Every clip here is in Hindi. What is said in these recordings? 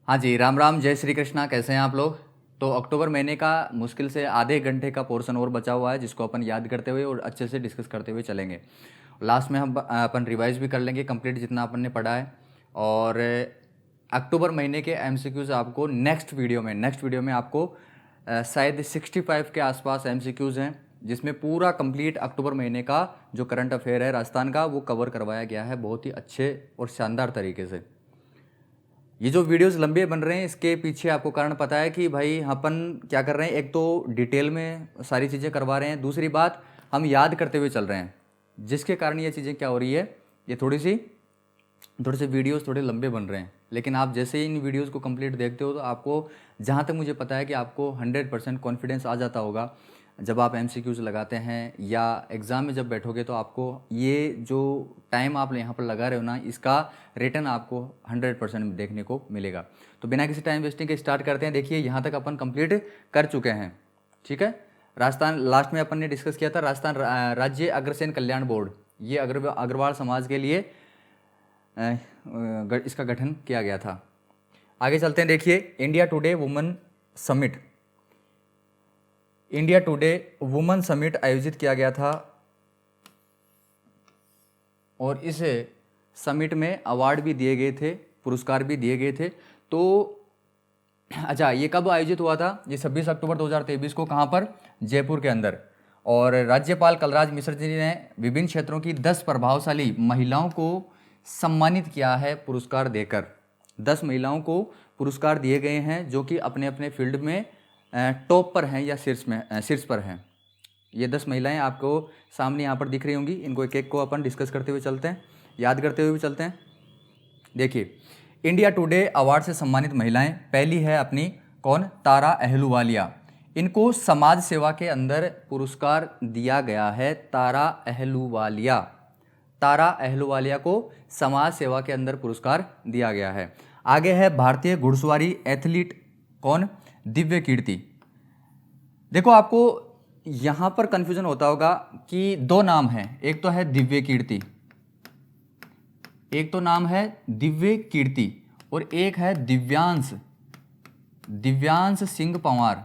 हाँ जी, राम राम, जय श्री कृष्णा। कैसे हैं आप लोग? तो अक्टूबर महीने का मुश्किल से आधे घंटे का पोर्शन और बचा हुआ है, जिसको अपन याद करते हुए और अच्छे से डिस्कस करते हुए चलेंगे। लास्ट में हम अपन रिवाइज भी कर लेंगे कंप्लीट जितना अपन ने पढ़ा है। और अक्टूबर महीने के एमसीक्यूज़ आपको नेक्स्ट वीडियो में आपको शायद 65 के आसपास एमसीक्यूज़ हैं, जिसमें पूरा कंप्लीट अक्टूबर महीने का जो करंट अफेयर है राजस्थान का, वो कवर करवाया गया है बहुत ही अच्छे और शानदार तरीके से। ये जो वीडियोस लंबे बन रहे हैं, इसके पीछे आपको कारण पता है कि भाई अपन क्या कर रहे हैं। एक तो डिटेल में सारी चीज़ें करवा रहे हैं, दूसरी बात हम याद करते हुए चल रहे हैं, जिसके कारण ये चीज़ें क्या हो रही है, ये थोड़े से वीडियोस थोड़े लंबे बन रहे हैं। लेकिन आप जैसे ही इन वीडियोस को कंप्लीट देखते हो तो आपको, जहाँ तक मुझे पता है कि आपको 100% कॉन्फिडेंस आ जाता होगा जब आप एमसीक्यूज़ लगाते हैं या एग्ज़ाम में जब बैठोगे, तो आपको ये जो टाइम आप यहाँ पर लगा रहे हो ना, इसका रिटर्न आपको 100% देखने को मिलेगा। तो बिना किसी टाइम वेस्टिंग के स्टार्ट करते हैं। देखिए, यहाँ तक अपन कंप्लीट कर चुके हैं, ठीक है। राजस्थान लास्ट में अपन ने डिस्कस किया था, राजस्थान राज्य अग्रसेन कल्याण बोर्ड, ये अग्रवाल समाज के लिए इसका गठन किया गया था। आगे चलते हैं। देखिए, इंडिया टुडे वुमेन समिट आयोजित किया गया था, और इस समिट में अवार्ड भी दिए गए थे, पुरस्कार भी दिए गए थे। तो अच्छा, ये कब आयोजित हुआ था? ये 26 अक्टूबर 2023 को। कहाँ पर? जयपुर के अंदर। और राज्यपाल कलराज मिश्र जी ने विभिन्न क्षेत्रों की 10 प्रभावशाली महिलाओं को सम्मानित किया है पुरस्कार देकर। 10 महिलाओं को पुरस्कार दिए गए हैं जो कि अपने अपने फील्ड में टॉप पर हैं या शीर्ष पर हैं। ये 10 महिलाएं आपको सामने यहाँ पर दिख रही होंगी। इनको एक एक को अपन डिस्कस करते हुए चलते हैं, याद करते हुए भी चलते हैं। देखिए, इंडिया टुडे अवार्ड से सम्मानित महिलाएं, पहली है अपनी कौन? तारा अहलूवालिया। इनको समाज सेवा के अंदर पुरस्कार दिया गया है। तारा अहलूवालिया को समाज सेवा के अंदर पुरस्कार दिया गया है। आगे है भारतीय घुड़सवारी एथलीट, कौन? दिव्य कीर्ति। देखो, आपको यहां पर कंफ्यूजन होता होगा कि दो नाम हैं, एक तो है दिव्य कीर्ति, एक तो नाम है दिव्य कीर्ति, और एक है दिव्यांश सिंह पंवार।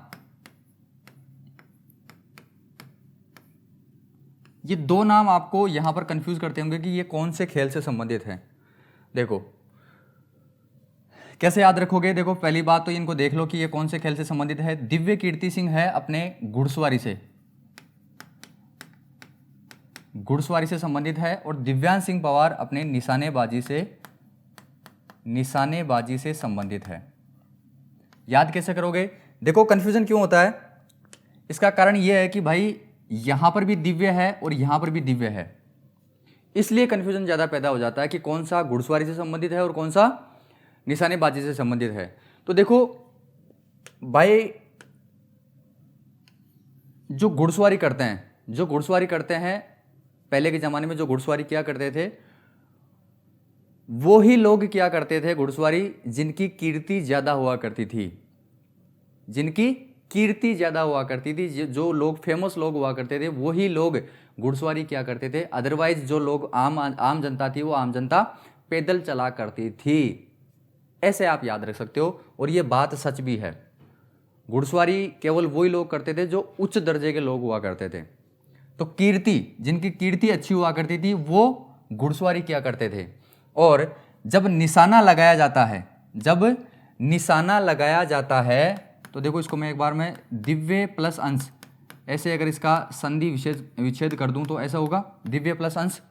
ये दो नाम आपको यहां पर कंफ्यूज करते होंगे कि ये कौन से खेल से संबंधित है। देखो कैसे याद रखोगे। देखो, पहली बात तो इनको देख लो कि ये कौन से खेल से संबंधित है। दिव्य कीर्ति सिंह है अपने घुड़सवारी से संबंधित है, और दिव्यांश सिंह पंवार अपने निशानेबाजी से संबंधित है। याद कैसे करोगे? देखो, कंफ्यूजन क्यों होता है, इसका कारण यह है कि भाई यहां पर भी दिव्य है और यहां पर भी दिव्य है, इसलिए कंफ्यूजन ज्यादा पैदा हो जाता है कि कौन सा घुड़सवारी से संबंधित है और कौन सा निशानेबाजी से संबंधित है। तो देखो भाई, जो घुड़सवारी करते हैं, पहले के ज़माने में जो घुड़सवारी किया करते थे, वो ही लोग किया करते थे घुड़सवारी जिनकी कीर्ति ज़्यादा हुआ करती थी, जो लोग फेमस लोग हुआ करते थे, वही लोग घुड़सवारी किया करते थे। अदरवाइज जो लोग आम जनता थी, वो आम जनता पैदल चला करती थी। ऐसे आप याद रख सकते हो, और ये बात सच भी है। घुड़सवारी केवल वही लोग करते थे जो उच्च दर्जे के लोग हुआ करते थे। तो जिनकी कीर्ति अच्छी हुआ करती थी, वो घुड़सवारी किया करते थे। और जब निशाना लगाया जाता है, तो देखो, इसको मैं एक बार में दिव्य प्लस अंश, ऐसे अगर इसका संधि विच्छेद कर दूं तो ऐसा होगा, दिव्य प्लस अंश।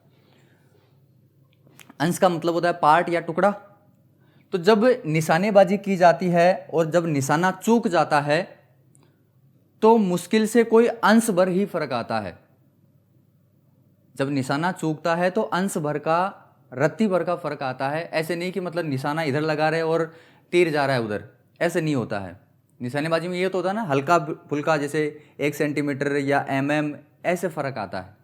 अंश का मतलब होता है पार्ट या टुकड़ा। तो जब निशानेबाजी की जाती है और जब निशाना चूक जाता है, तो मुश्किल से कोई अंश भर ही फर्क आता है। जब निशाना चूकता है तो अंश भर का, रत्ती भर का फर्क आता है। ऐसे नहीं कि मतलब निशाना इधर लगा रहे और तीर जा रहा है उधर, ऐसे नहीं होता है। निशानेबाजी में ये तो होता है ना, हल्का फुल्का, जैसे 1 सेंटीमीटर या mm, ऐसे फर्क आता है।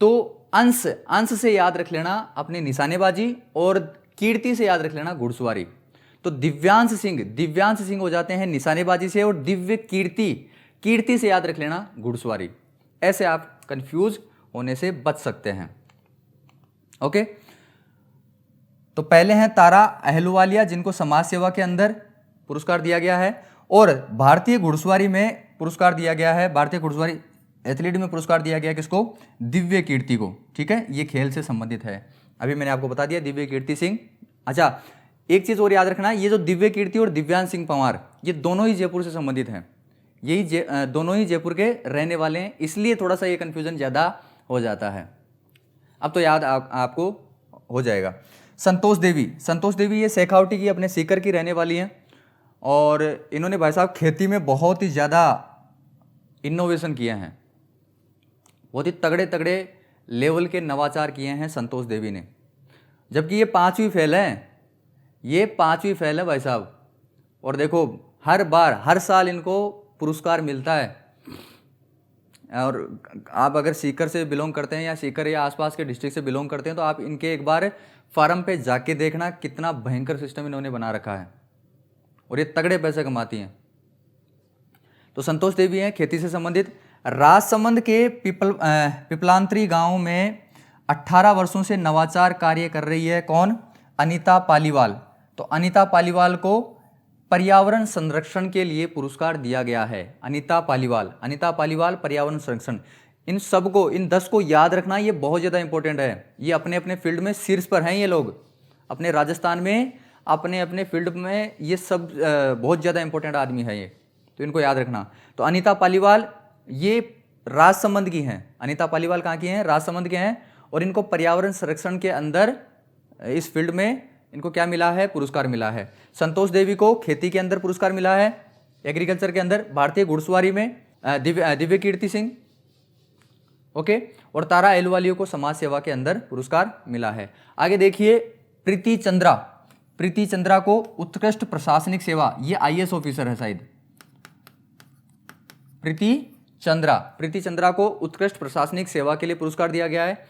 तो अंश से याद रख लेना अपनी निशानेबाजी, और कीर्ति से याद रख लेना घुड़सवारी। तो दिव्यांश सिंह हो जाते हैं निशानेबाजी से, और दिव्य कीर्ति से याद रख लेना घुड़सवारी। ऐसे आप कंफ्यूज होने से बच सकते हैं। ओके, तो पहले हैं तारा अहलुवालिया, जिनको समाज सेवा के अंदर पुरस्कार दिया गया है, और भारतीय घुड़सवारी में पुरस्कार दिया गया है, भारतीय घुड़सवारी एथलीट में पुरस्कार दिया गया किसको? दिव्य कीर्ति को। ठीक है, ये खेल से संबंधित है, अभी मैंने आपको बता दिया दिव्य कीर्ति सिंह। अच्छा, एक चीज़ और याद रखना, ये जो दिव्य कीर्ति और दिव्यांश सिंह पंवार, ये दोनों ही जयपुर से संबंधित हैं, दोनों ही जयपुर के रहने वाले हैं, इसलिए थोड़ा सा ये कन्फ्यूजन ज़्यादा हो जाता है। अब तो याद आपको हो जाएगा। संतोष देवी ये शेखावटी की, अपने सीकर की रहने वाली हैं, और इन्होंने भाई साहब खेती में बहुत ही ज़्यादा इनोवेशन किए हैं, बहुत ही तगड़े तगड़े लेवल के नवाचार किए हैं संतोष देवी ने, जबकि ये 5वीं फेल है, ये 5वीं फेल है भाई साहब। और देखो हर साल इनको पुरस्कार मिलता है, और आप अगर सीकर से बिलोंग करते हैं या सीकर या आसपास के डिस्ट्रिक्ट से बिलोंग करते हैं तो आप इनके एक बार फार्म पे जाके देखना, कितना भयंकर सिस्टम इन्होंने बना रखा है, और ये तगड़े पैसे कमाती हैं। तो संतोष देवी हैं खेती से संबंधित। राजसमंद के पिपलांतरी गांव में 18 वर्षों से नवाचार कार्य कर रही है कौन? अनीता पालीवाल। तो अनीता पालीवाल को पर्यावरण संरक्षण के लिए पुरस्कार दिया गया है। अनीता पालीवाल पर्यावरण संरक्षण। इन सबको, इन 10 को याद रखना, ये बहुत ज़्यादा इंपॉर्टेंट है। ये अपने अपने फील्ड में शीर्ष पर हैं, ये लोग अपने राजस्थान में अपने अपने फील्ड में ये सब बहुत ज़्यादा इंपॉर्टेंट आदमी है ये, तो इनको याद रखना। तो अनीता पालीवाल ये राजसमंद की हैं। अनीता पालीवाल कहाँ की हैं? राजसमंद के हैं, और इनको पर्यावरण संरक्षण के अंदर इस फील्ड में इनको क्या मिला है? पुरस्कार मिला है। संतोष देवी को खेती के अंदर पुरस्कार मिला है, एग्रीकल्चर के अंदर। भारतीय घुड़सवारी में दिव्य कीर्ति सिंह, ओके, और तारा अहलुवालिया को समाज सेवा के अंदर पुरस्कार मिला है। आगे देखिए, प्रीति चंद्रा को उत्कृष्ट प्रशासनिक सेवा, ये IAS ऑफिसर है शायद। प्रीति चंद्रा को उत्कृष्ट प्रशासनिक सेवा के लिए पुरस्कार दिया गया है।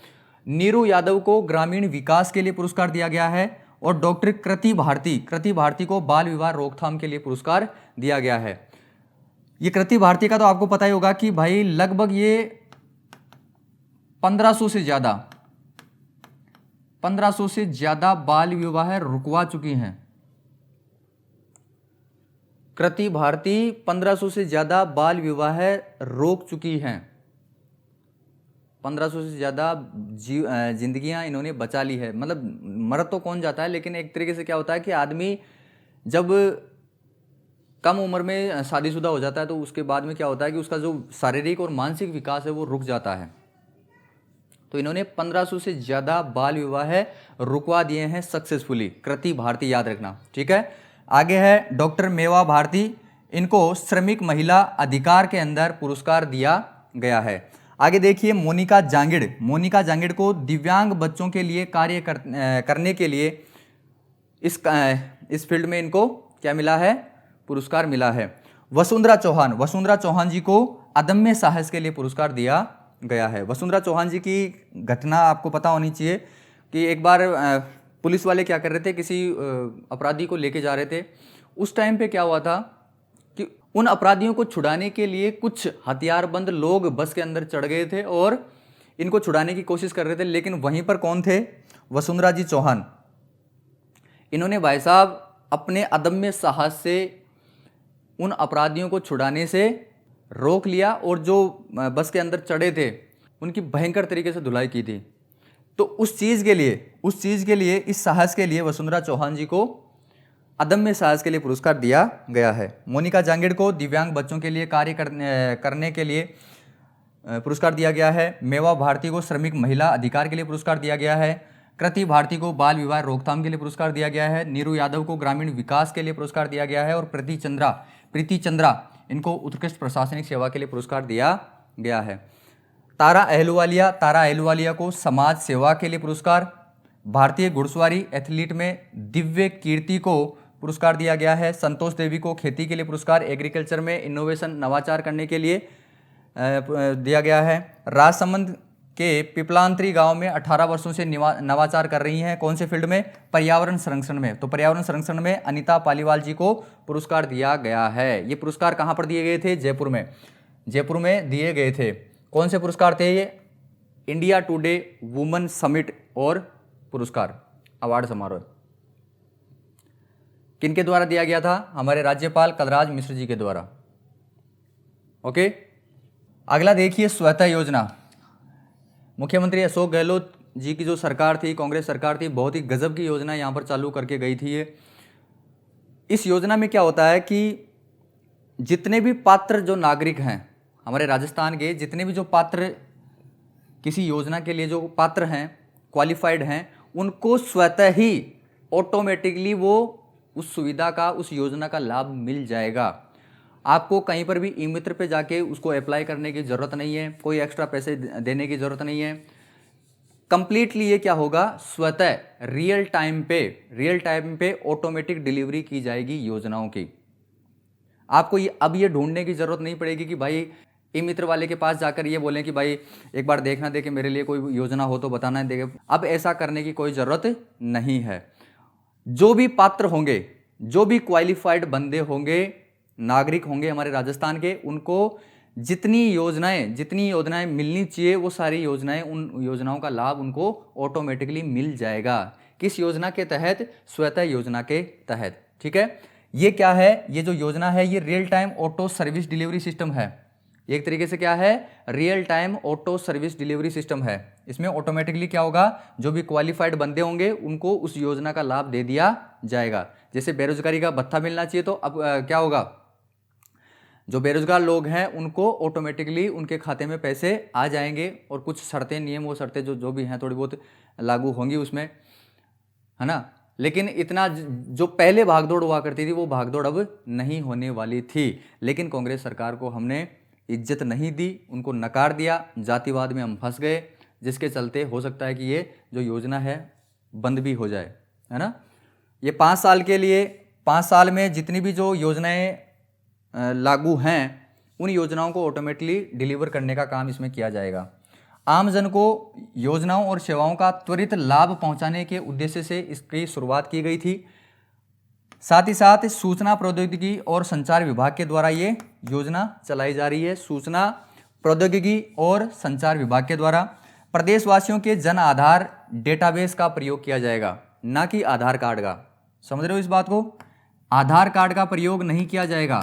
नीरू यादव को ग्रामीण विकास के लिए पुरस्कार दिया गया है, और डॉक्टर कृति भारती को बाल विवाह रोकथाम के लिए पुरस्कार दिया गया है। ये कृति भारती का तो आपको पता ही होगा कि भाई लगभग ये 1500 से ज्यादा बाल विवाह रुकवा चुकी हैं। कृति भारती 1500 से ज्यादा बाल विवाह रोक चुकी हैं। 1500 से ज़्यादा जिंदगियां इन्होंने बचा ली है। मतलब मर तो कौन जाता है, लेकिन एक तरीके से क्या होता है कि आदमी जब कम उम्र में शादीशुदा हो जाता है तो उसके बाद में क्या होता है कि उसका जो शारीरिक और मानसिक विकास है वो रुक जाता है। तो इन्होंने 1500 से ज़्यादा बाल विवाह रुकवा दिए हैं सक्सेसफुली। कृति भारती याद रखना, ठीक है। आगे है डॉक्टर मेवा भारती, इनको श्रमिक महिला अधिकार के अंदर पुरस्कार दिया गया है। आगे देखिए, मोनिका जांगिड़ को दिव्यांग बच्चों के लिए कार्य करने के लिए इस फील्ड में इनको क्या मिला है? पुरस्कार मिला है। वसुंधरा चौहान जी को अदम्य साहस के लिए पुरस्कार दिया गया है। वसुंधरा चौहान जी की घटना आपको पता होनी चाहिए कि एक बार पुलिस वाले क्या कर रहे थे, किसी अपराधी को लेके जा रहे थे। उस टाइम पे क्या हुआ था कि उन अपराधियों को छुड़ाने के लिए कुछ हथियारबंद लोग बस के अंदर चढ़ गए थे और इनको छुड़ाने की कोशिश कर रहे थे, लेकिन वहीं पर कौन थे? वसुंधरा जी चौहान। इन्होंने भाई साहब अपने अदम्य साहस से उन अपराधियों को छुड़ाने से रोक लिया और जो बस के अंदर चढ़े थे उनकी भयंकर तरीके से धुलाई की थी। तो उस चीज़ के लिए इस साहस के लिए वसुंधरा चौहान जी को अदम्य साहस के लिए पुरस्कार दिया गया है। मोनिका जांगिड़ को दिव्यांग बच्चों के लिए कार्य करने के लिए पुरस्कार दिया गया है। मेवा भारती को श्रमिक महिला अधिकार के लिए पुरस्कार दिया गया है। कृति भारती को बाल विवाह रोकथाम के लिए पुरस्कार दिया गया है। नीरू यादव को ग्रामीण विकास के लिए पुरस्कार दिया गया है। और प्रीति चंद्रा इनको उत्कृष्ट प्रशासनिक सेवा के लिए पुरस्कार दिया गया है। तारा अहलुवालिया को समाज सेवा के लिए पुरस्कार। भारतीय घुड़सवारी एथलीट में दिव्य कीर्ति को पुरस्कार दिया गया है। संतोष देवी को खेती के लिए पुरस्कार, एग्रीकल्चर में इनोवेशन नवाचार करने के लिए दिया गया है। राजसमंद के पिपलांतरी गांव में 18 वर्षों से नवाचार कर रही हैं। कौन से फील्ड में? पर्यावरण संरक्षण में। तो पर्यावरण संरक्षण में अनीता पालीवाल जी को पुरस्कार दिया गया है। ये पुरस्कार कहाँ पर दिए गए थे? जयपुर में दिए गए थे। कौन से पुरस्कार थे ये? इंडिया टुडे वुमेन समिट और पुरस्कार अवार्ड समारोह। किनके द्वारा दिया गया था? हमारे राज्यपाल कलराज मिश्र जी के द्वारा। ओके, अगला देखिए स्वतः योजना। मुख्यमंत्री अशोक गहलोत जी की जो सरकार थी, कांग्रेस सरकार थी, बहुत ही गजब की योजना यहाँ पर चालू करके गई थी ये। इस योजना में क्या होता है कि जितने भी पात्र जो नागरिक हैं हमारे राजस्थान के, जितने भी जो पात्र किसी योजना के लिए जो पात्र हैं, क्वालिफाइड हैं, उनको स्वतः ही ऑटोमेटिकली वो उस सुविधा का, उस योजना का लाभ मिल जाएगा। आपको कहीं पर भी ई मित्र पे जाके उसको अप्लाई करने की ज़रूरत नहीं है, कोई एक्स्ट्रा पैसे देने की ज़रूरत नहीं है। कंप्लीटली ये क्या होगा, स्वतः रियल टाइम पे ऑटोमेटिक डिलीवरी की जाएगी योजनाओं की। आपको अब ये ढूंढने की ज़रूरत नहीं पड़ेगी कि भाई ई मित्र वाले के पास जाकर ये बोलें कि भाई एक बार देखना दे कि मेरे लिए कोई योजना हो तो बताना दे। अब ऐसा करने की कोई ज़रूरत नहीं है। जो भी पात्र होंगे, जो भी क्वालिफाइड बंदे होंगे, नागरिक होंगे हमारे राजस्थान के, उनको जितनी योजनाएं मिलनी चाहिए वो सारी योजनाएं, उन योजनाओं का लाभ उनको ऑटोमेटिकली मिल जाएगा। किस योजना के तहत? स्वतः योजना के तहत। ठीक है, ये क्या है? ये जो योजना है ये real time auto service delivery system है। एक तरीके से क्या है? Real time auto service delivery system है। इसमें ऑटोमेटिकली क्या होगा, जो भी क्वालिफाइड बंदे होंगे उनको उस योजना का लाभ दे दिया जाएगा। जैसे बेरोजगारी का भत्ता मिलना चाहिए, तो अब क्या होगा, जो बेरोजगार लोग हैं उनको ऑटोमेटिकली उनके खाते में पैसे आ जाएंगे, और कुछ शर्तें, नियम, वो शर्तें जो भी हैं थोड़ी बहुत लागू होंगी उसमें, है ना। लेकिन इतना जो पहले भागदौड़ हुआ करती थी वो भागदौड़ अब नहीं होने वाली थी। लेकिन कांग्रेस सरकार को हमने इज्जत नहीं दी, उनको नकार दिया, जातिवाद में हम फंस गए, जिसके चलते हो सकता है कि ये जो योजना है बंद भी हो जाए, है ना। ये 5 साल के लिए, 5 साल में जितनी भी जो योजनाएं लागू हैं उन योजनाओं को ऑटोमेटिकली डिलीवर करने का काम इसमें किया जाएगा। आमजन को योजनाओं और सेवाओं का त्वरित लाभ पहुंचाने के उद्देश्य से इसकी शुरुआत की गई थी। साथ ही साथ सूचना प्रौद्योगिकी और संचार विभाग के द्वारा ये योजना चलाई जा रही है। सूचना प्रौद्योगिकी और संचार विभाग के द्वारा प्रदेशवासियों के जन आधार डेटाबेस का प्रयोग किया जाएगा, ना कि आधार कार्ड का। समझ रहे हो इस बात को? आधार कार्ड का प्रयोग नहीं किया जाएगा,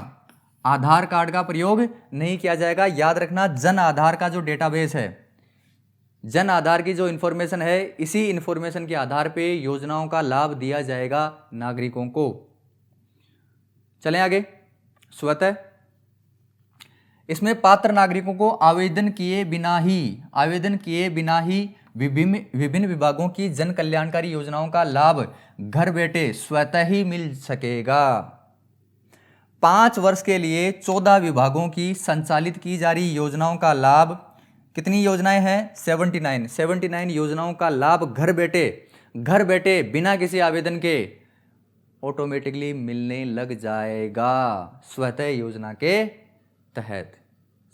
आधार कार्ड का प्रयोग नहीं किया जाएगा। याद रखना, जन आधार का जो डेटाबेस है, जन आधार की जो इन्फॉर्मेशन है, इसी इन्फॉर्मेशन के आधार पे योजनाओं का लाभ दिया जाएगा नागरिकों को। चलें आगे। स्वतः, इसमें पात्र नागरिकों को आवेदन किए बिना ही विभिन्न विभागों की जन कल्याणकारी योजनाओं का लाभ घर बैठे स्वतः ही मिल सकेगा। 5 वर्ष के लिए 14 विभागों की संचालित की जा रही योजनाओं का लाभ, कितनी योजनाएं हैं? 79 योजनाओं का लाभ घर बैठे बिना किसी आवेदन के ऑटोमेटिकली मिलने लग जाएगा स्वतः योजना के तहत।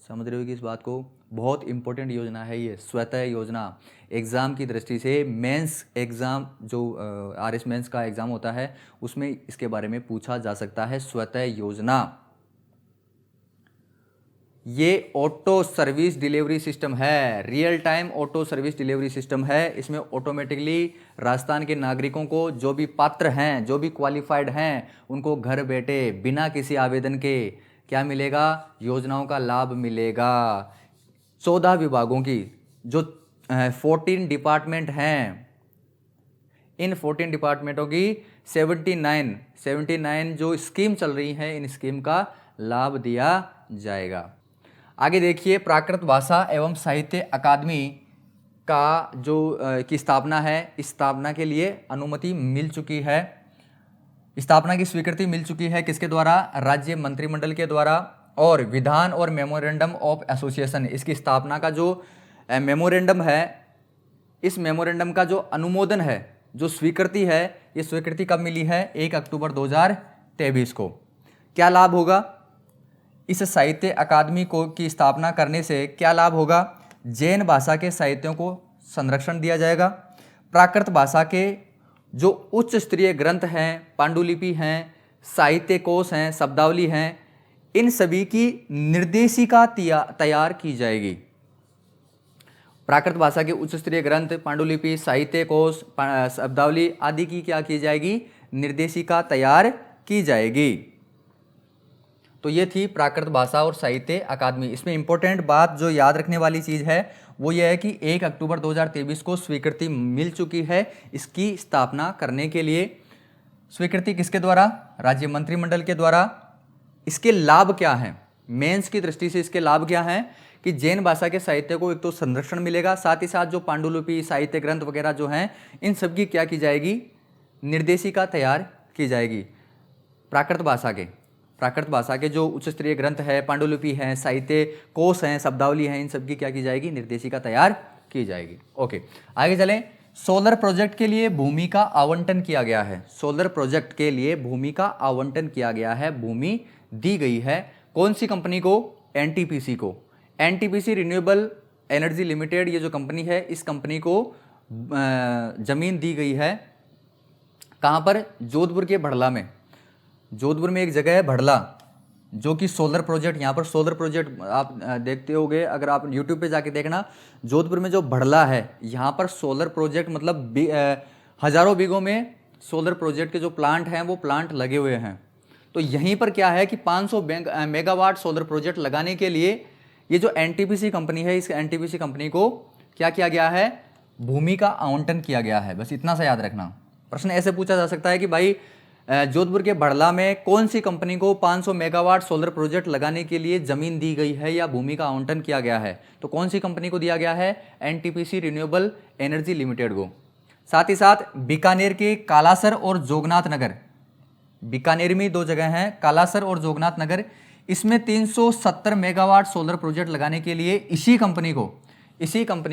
समझ रहे हो कि इस बात को? बहुत इंपॉर्टेंट योजना है ये स्वतः योजना। एग्ज़ाम की दृष्टि से मेंस एग्ज़ाम, जो आरएस मेंस का एग्ज़ाम होता है, उसमें इसके बारे में पूछा जा सकता है। स्वतः योजना ये ऑटो सर्विस डिलीवरी सिस्टम है, real time auto service delivery system है। इसमें ऑटोमेटिकली राजस्थान के नागरिकों को, जो भी पात्र हैं, जो भी क्वालिफाइड हैं, उनको घर बैठे बिना किसी आवेदन के क्या मिलेगा? योजनाओं का लाभ मिलेगा। 14 विभागों की जो 14 डिपार्टमेंट हैं, इन 14 डिपार्टमेंटों की 79 जो स्कीम चल रही हैं, इन स्कीम का लाभ दिया जाएगा। आगे देखिए, प्राकृत भाषा एवं साहित्य अकादमी का जो की स्थापना है, इस स्थापना के लिए अनुमति मिल चुकी है, स्थापना की स्वीकृति मिल चुकी है। किसके द्वारा? राज्य मंत्रिमंडल के द्वारा। और विधान और मेमोरेंडम ऑफ एसोसिएशन, इसकी स्थापना का जो मेमोरेंडम है, इस मेमोरेंडम का जो अनुमोदन है, जो स्वीकृति है, ये स्वीकृति कब मिली है? 1 अक्टूबर 2023 को। क्या लाभ होगा इस साहित्य अकादमी को की स्थापना करने से? क्या लाभ होगा? जैन भाषा के साहित्यों को संरक्षण दिया जाएगा। प्राकृत भाषा के जो उच्च स्तरीय ग्रंथ हैं, पांडुलिपि हैं, साहित्य कोश हैं, शब्दावली हैं, इन सभी की निर्देशिका तैयार की जाएगी। प्राकृत भाषा के उच्च स्तरीय ग्रंथ, पांडुलिपि, साहित्य कोश, शब्दावली आदि की क्या की जाएगी? निर्देशिका तैयार की जाएगी। तो ये थी प्राकृत भाषा और साहित्य अकादमी। इसमें इंपॉर्टेंट बात जो याद रखने वाली चीज़ है वो ये है कि 1 अक्टूबर 2023 को स्वीकृति मिल चुकी है इसकी स्थापना करने के लिए। स्वीकृति किसके द्वारा? राज्य मंत्रिमंडल के द्वारा। इसके लाभ क्या हैं? मेंस की दृष्टि से इसके लाभ क्या हैं कि जैन भाषा के साहित्य को एक तो संरक्षण मिलेगा, साथ ही साथ जो पांडुलिपि, साहित्य ग्रंथ वगैरह जो हैं इन सब की क्या की जाएगी? निर्देशिका तैयार की जाएगी। प्राकृत भाषा के जो उच्च स्तरीय ग्रंथ है, पांडुलिपि हैं, साहित्य कोश हैं, शब्दावली हैं, इन सब की क्या की जाएगी? निर्देशिका तैयार की जाएगी। ओके, आगे चलें। सोलर प्रोजेक्ट के लिए भूमि का आवंटन किया गया है। सोलर प्रोजेक्ट के लिए भूमि का आवंटन किया गया है, भूमि दी गई है। कौन सी कंपनी को? एनटीपीसी को। एनटीपीसी रिन्यूएबल एनर्जी लिमिटेड ये जो कंपनी है, इस कंपनी को जमीन दी गई है। कहाँ पर? जोधपुर के भड़ला में। जोधपुर में एक जगह है भड़ला, जो कि सोलर प्रोजेक्ट, यहाँ पर सोलर प्रोजेक्ट आप देखते होगे, अगर आप यूट्यूब पे जाके देखना, जोधपुर में जो भड़ला है यहाँ पर सोलर प्रोजेक्ट मतलब हजारों बीघों में सोलर प्रोजेक्ट के जो प्लांट हैं वो प्लांट लगे हुए हैं। तो यहीं पर क्या है कि 500 मेगावाट सोलर प्रोजेक्ट लगाने के लिए ये जो एनटीपीसी कंपनी है, इस एनटीपीसी कंपनी को क्या किया गया है? भूमि का आवंटन किया गया है। बस इतना सा याद रखना। प्रश्न ऐसे पूछा जा सकता है कि भाई जोधपुर के भड़ला में कौन सी कंपनी को 500 मेगावाट सोलर प्रोजेक्ट लगाने के लिए जमीन दी गई है या भूमि का आवंटन किया गया है? तो कौन सी कंपनी को दिया गया है? एनटीपीसी रिन्यूएबल एनर्जी लिमिटेड को। साथ ही साथ बीकानेर के कालासर और जोगनाथ नगर, बीकानेर में 2 जगह हैं, कालासर और जोगनाथ नगर, इसमें 370 मेगावाट सोलर प्रोजेक्ट लगाने के लिए इसी कंपनी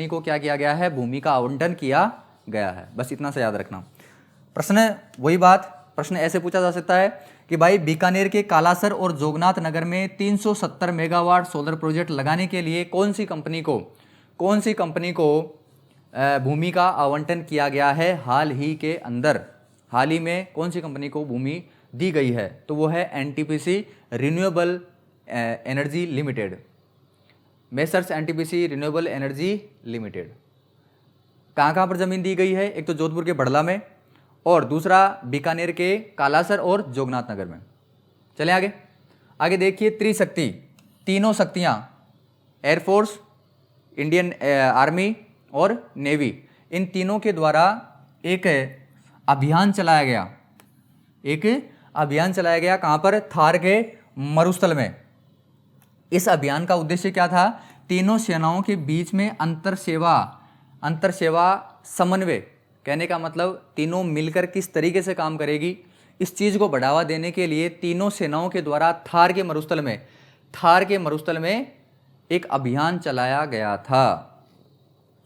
को क्या किया गया है? भूमि का आवंटन किया गया है। बस इतना सा याद रखना। प्रश्न वही बात, प्रश्न ऐसे पूछा जा सकता है कि भाई बीकानेर के कालासर और जोगनाथ नगर में 370 मेगावाट सोलर प्रोजेक्ट लगाने के लिए कौन सी कंपनी को भूमि का आवंटन किया गया है हाल ही के अंदर? हाल ही में कौन सी कंपनी को भूमि दी गई है? तो वो है NTPC renewable energy limited. Messrs NTPC renewable energy limited. कहाँ पर जमीन दी गई है? एक तो जोधपुर के भड़ला में और दूसरा बीकानेर के कालासर और जोगनाथ नगर में। चलें आगे देखिए। त्रिशक्ति, तीनों शक्तियाँ, एयरफोर्स, इंडियन आर्मी और नेवी, इन तीनों के द्वारा एक अभियान चलाया गया। कहाँ पर? थार के मरुस्थल में। इस अभियान का उद्देश्य क्या था? तीनों सेनाओं के बीच में अंतर सेवा समन्वय, कहने का मतलब तीनों मिलकर किस तरीके से काम करेगी, इस चीज़ को बढ़ावा देने के लिए तीनों सेनाओं के द्वारा थार के मरुस्थल में एक अभियान चलाया गया था।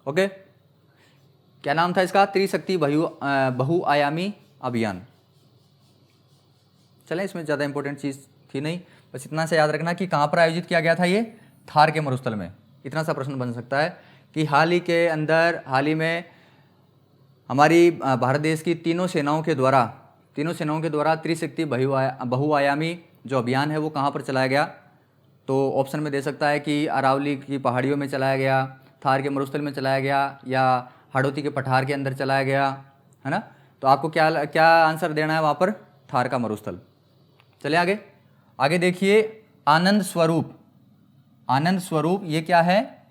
ओके, क्या नाम था इसका? त्रिशक्ति बहुआयामी अभियान। चलें, इसमें ज़्यादा इंपॉर्टेंट चीज़ थी नहीं, बस इतना से याद रखना कि कहाँ पर आयोजित किया गया था ये? थार के मरुस्थल में। इतना सा प्रश्न बन सकता है कि हाल ही में हमारी भारत देश की तीनों सेनाओं के द्वारा त्रिशक्ति बहुआयामी जो अभियान है वो कहाँ पर चलाया गया? तो ऑप्शन में दे सकता है कि अरावली की पहाड़ियों में चलाया गया, थार के मरुस्थल में चलाया गया, या हाड़ौती के पठार के अंदर चलाया गया, है ना? तो आपको क्या आंसर देना है वहाँ पर? थार का मरुस्थल। चलिए आगे देखिए। आनंद स्वरूप ये क्या है?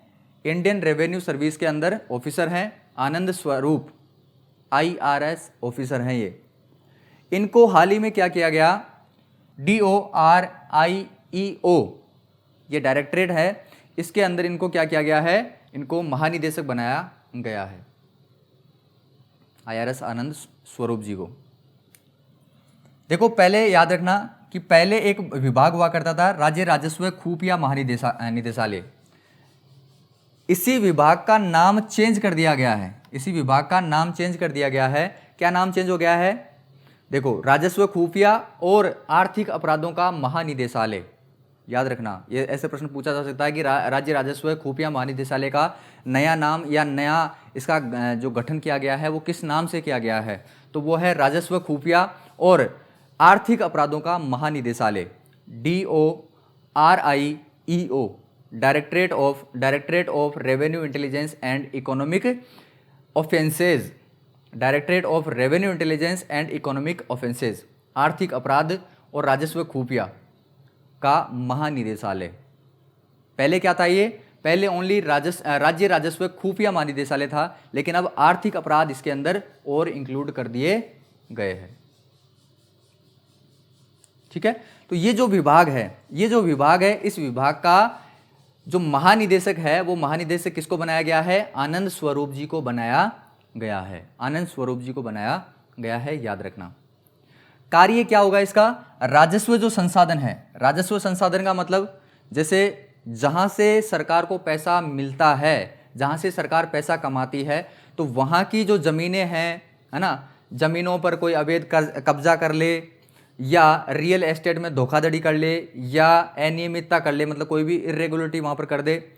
इंडियन रेवेन्यू सर्विस के अंदर ऑफिसर हैं। आनंद स्वरूप IRS ऑफिसर हैं ये। इनको हाल ही में क्या किया गया? DORIEO ये डायरेक्टरेट है, इसके अंदर इनको क्या किया गया है? इनको महानिदेशक बनाया गया है, IRS आनंद स्वरूप जी को। देखो, पहले याद रखना कि पहले एक विभाग हुआ करता था, राज्य राजस्व खुफिया महानिदेशालय। इसी विभाग का नाम चेंज कर दिया गया है। क्या नाम चेंज हो गया है? देखो, राजस्व खुफिया और आर्थिक अपराधों का महानिदेशालय। याद रखना, ये ऐसे प्रश्न पूछा जा सकता है कि राज्य राजस्व खुफिया महानिदेशालय का नया नाम या नया इसका जो गठन किया गया है वो किस नाम से किया गया है? तो वो है राजस्व खुफिया और आर्थिक अपराधों का महानिदेशालय, DORIEO, directorate of revenue intelligence and economic offences. आर्थिक अपराध और राजस्व खुफिया का महानिदेशालय। पहले क्या था ये? पहले ओनली राज्य राजस्व खुफिया महानिदेशालय था, लेकिन अब आर्थिक अपराध इसके अंदर और इंक्लूड कर दिए गए हैं। ठीक है, तो ये जो विभाग है, इस विभाग का जो महानिदेशक है वो महानिदेशक किसको बनाया गया है? आनंद स्वरूप जी को बनाया गया है। आनंद स्वरूप जी को बनाया गया है, याद रखना। कार्य क्या होगा इसका? राजस्व जो संसाधन है, राजस्व संसाधन का मतलब जैसे जहां से सरकार को पैसा मिलता है, जहां से सरकार पैसा कमाती है, तो वहां की जो जमीनें हैं, है ना, जमीनों पर कोई अवैध कब्जा कर ले या रियल एस्टेट में धोखाधड़ी कर ले या अनियमितता कर ले, मतलब कोई भी इरेगुलरिटी वहां पर कर दे,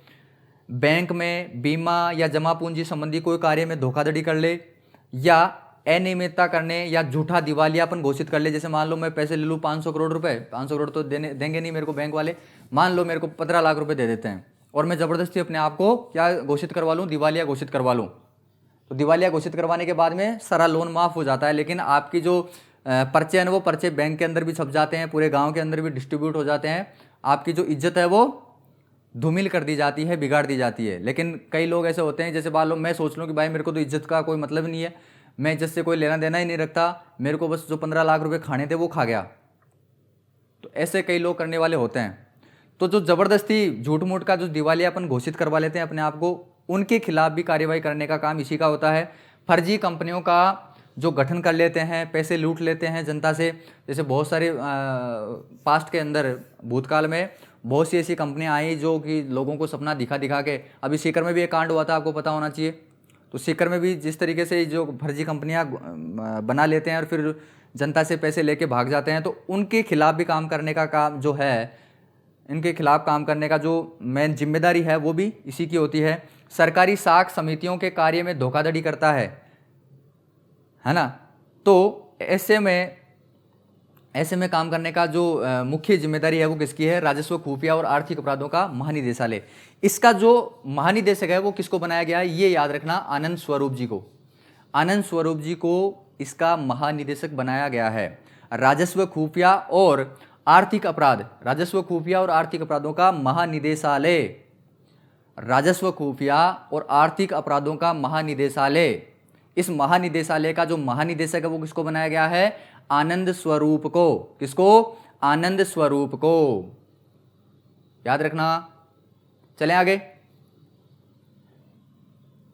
बैंक में बीमा या जमा पूंजी संबंधी कोई कार्य में धोखाधड़ी कर ले या अनियमितता करने या झूठा दिवालियापन घोषित कर ले। जैसे मान लो मैं पैसे ले लूँ 500 करोड़ रुपए, 500 करोड़ तो देंगे नहीं मेरे को बैंक वाले, मान लो मेरे को 15 लाख रुपए दे देते हैं और मैं ज़बरदस्ती अपने आप को क्या घोषित करवा लूँ? दिवालिया घोषित करवा लूँ। तो दिवालिया घोषित करवाने के बाद में सारा लोन माफ़ हो जाता है, लेकिन आपकी जो पर्चे हैं वो पर्चे बैंक के अंदर भी छप जाते हैं, पूरे गाँव के अंदर भी डिस्ट्रीब्यूट हो जाते हैं, आपकी जो इज्जत है वो धूमिल कर दी जाती है, बिगाड़ दी जाती है। लेकिन कई लोग ऐसे होते हैं, जैसे मान लो मैं सोच लूँ कि भाई मेरे को तो इज्जत का कोई मतलब नहीं है, मैं इज्जत से कोई लेना देना ही नहीं रखता, मेरे को बस जो 15 लाख रुपए खाने थे वो खा गया, तो ऐसे कई लोग करने वाले होते हैं। तो जो ज़बरदस्ती झूठ मूठ का जो दिवालियापन घोषित करवा लेते हैं अपने आप को, उनके खिलाफ भी कार्रवाई करने का काम इसी का होता है। फर्जी कंपनियों का जो गठन कर लेते हैं, पैसे लूट लेते हैं जनता से, जैसे बहुत सारे पास्ट के अंदर भूतकाल में बहुत सी ऐसी कंपनियां आई जो कि लोगों को सपना दिखा दिखा के, अभी सीकर में भी एक कांड हुआ था, आपको पता होना चाहिए। तो सीकर में भी जिस तरीके से जो फर्जी कंपनियां बना लेते हैं और फिर जनता से पैसे लेके भाग जाते हैं, तो उनके खिलाफ भी काम करने का काम जो है, इनके खिलाफ काम करने का जो मेन जिम्मेदारी है वो भी इसी की होती है। सरकारी साख समितियों के कार्य में धोखाधड़ी करता है ना, तो ऐसे में काम करने का जो मुख्य जिम्मेदारी है वो किसकी है? राजस्व खुफिया और आर्थिक अपराधों का महानिदेशालय। इसका जो महानिदेशक है वो किसको बनाया गया है? ये याद रखना, आनंद स्वरूप जी को। आनंद स्वरूप जी को इसका महानिदेशक बनाया गया है। राजस्व खुफिया और आर्थिक अपराध, राजस्व खुफिया और आर्थिक अपराधों का महानिदेशालय, राजस्व खुफिया और आर्थिक अपराधों का महानिदेशालय। इस महानिदेशालय का जो महानिदेशक है वो किसको बनाया गया है? आनंद स्वरूप को। किसको? आनंद स्वरूप को, याद रखना। चलें आगे,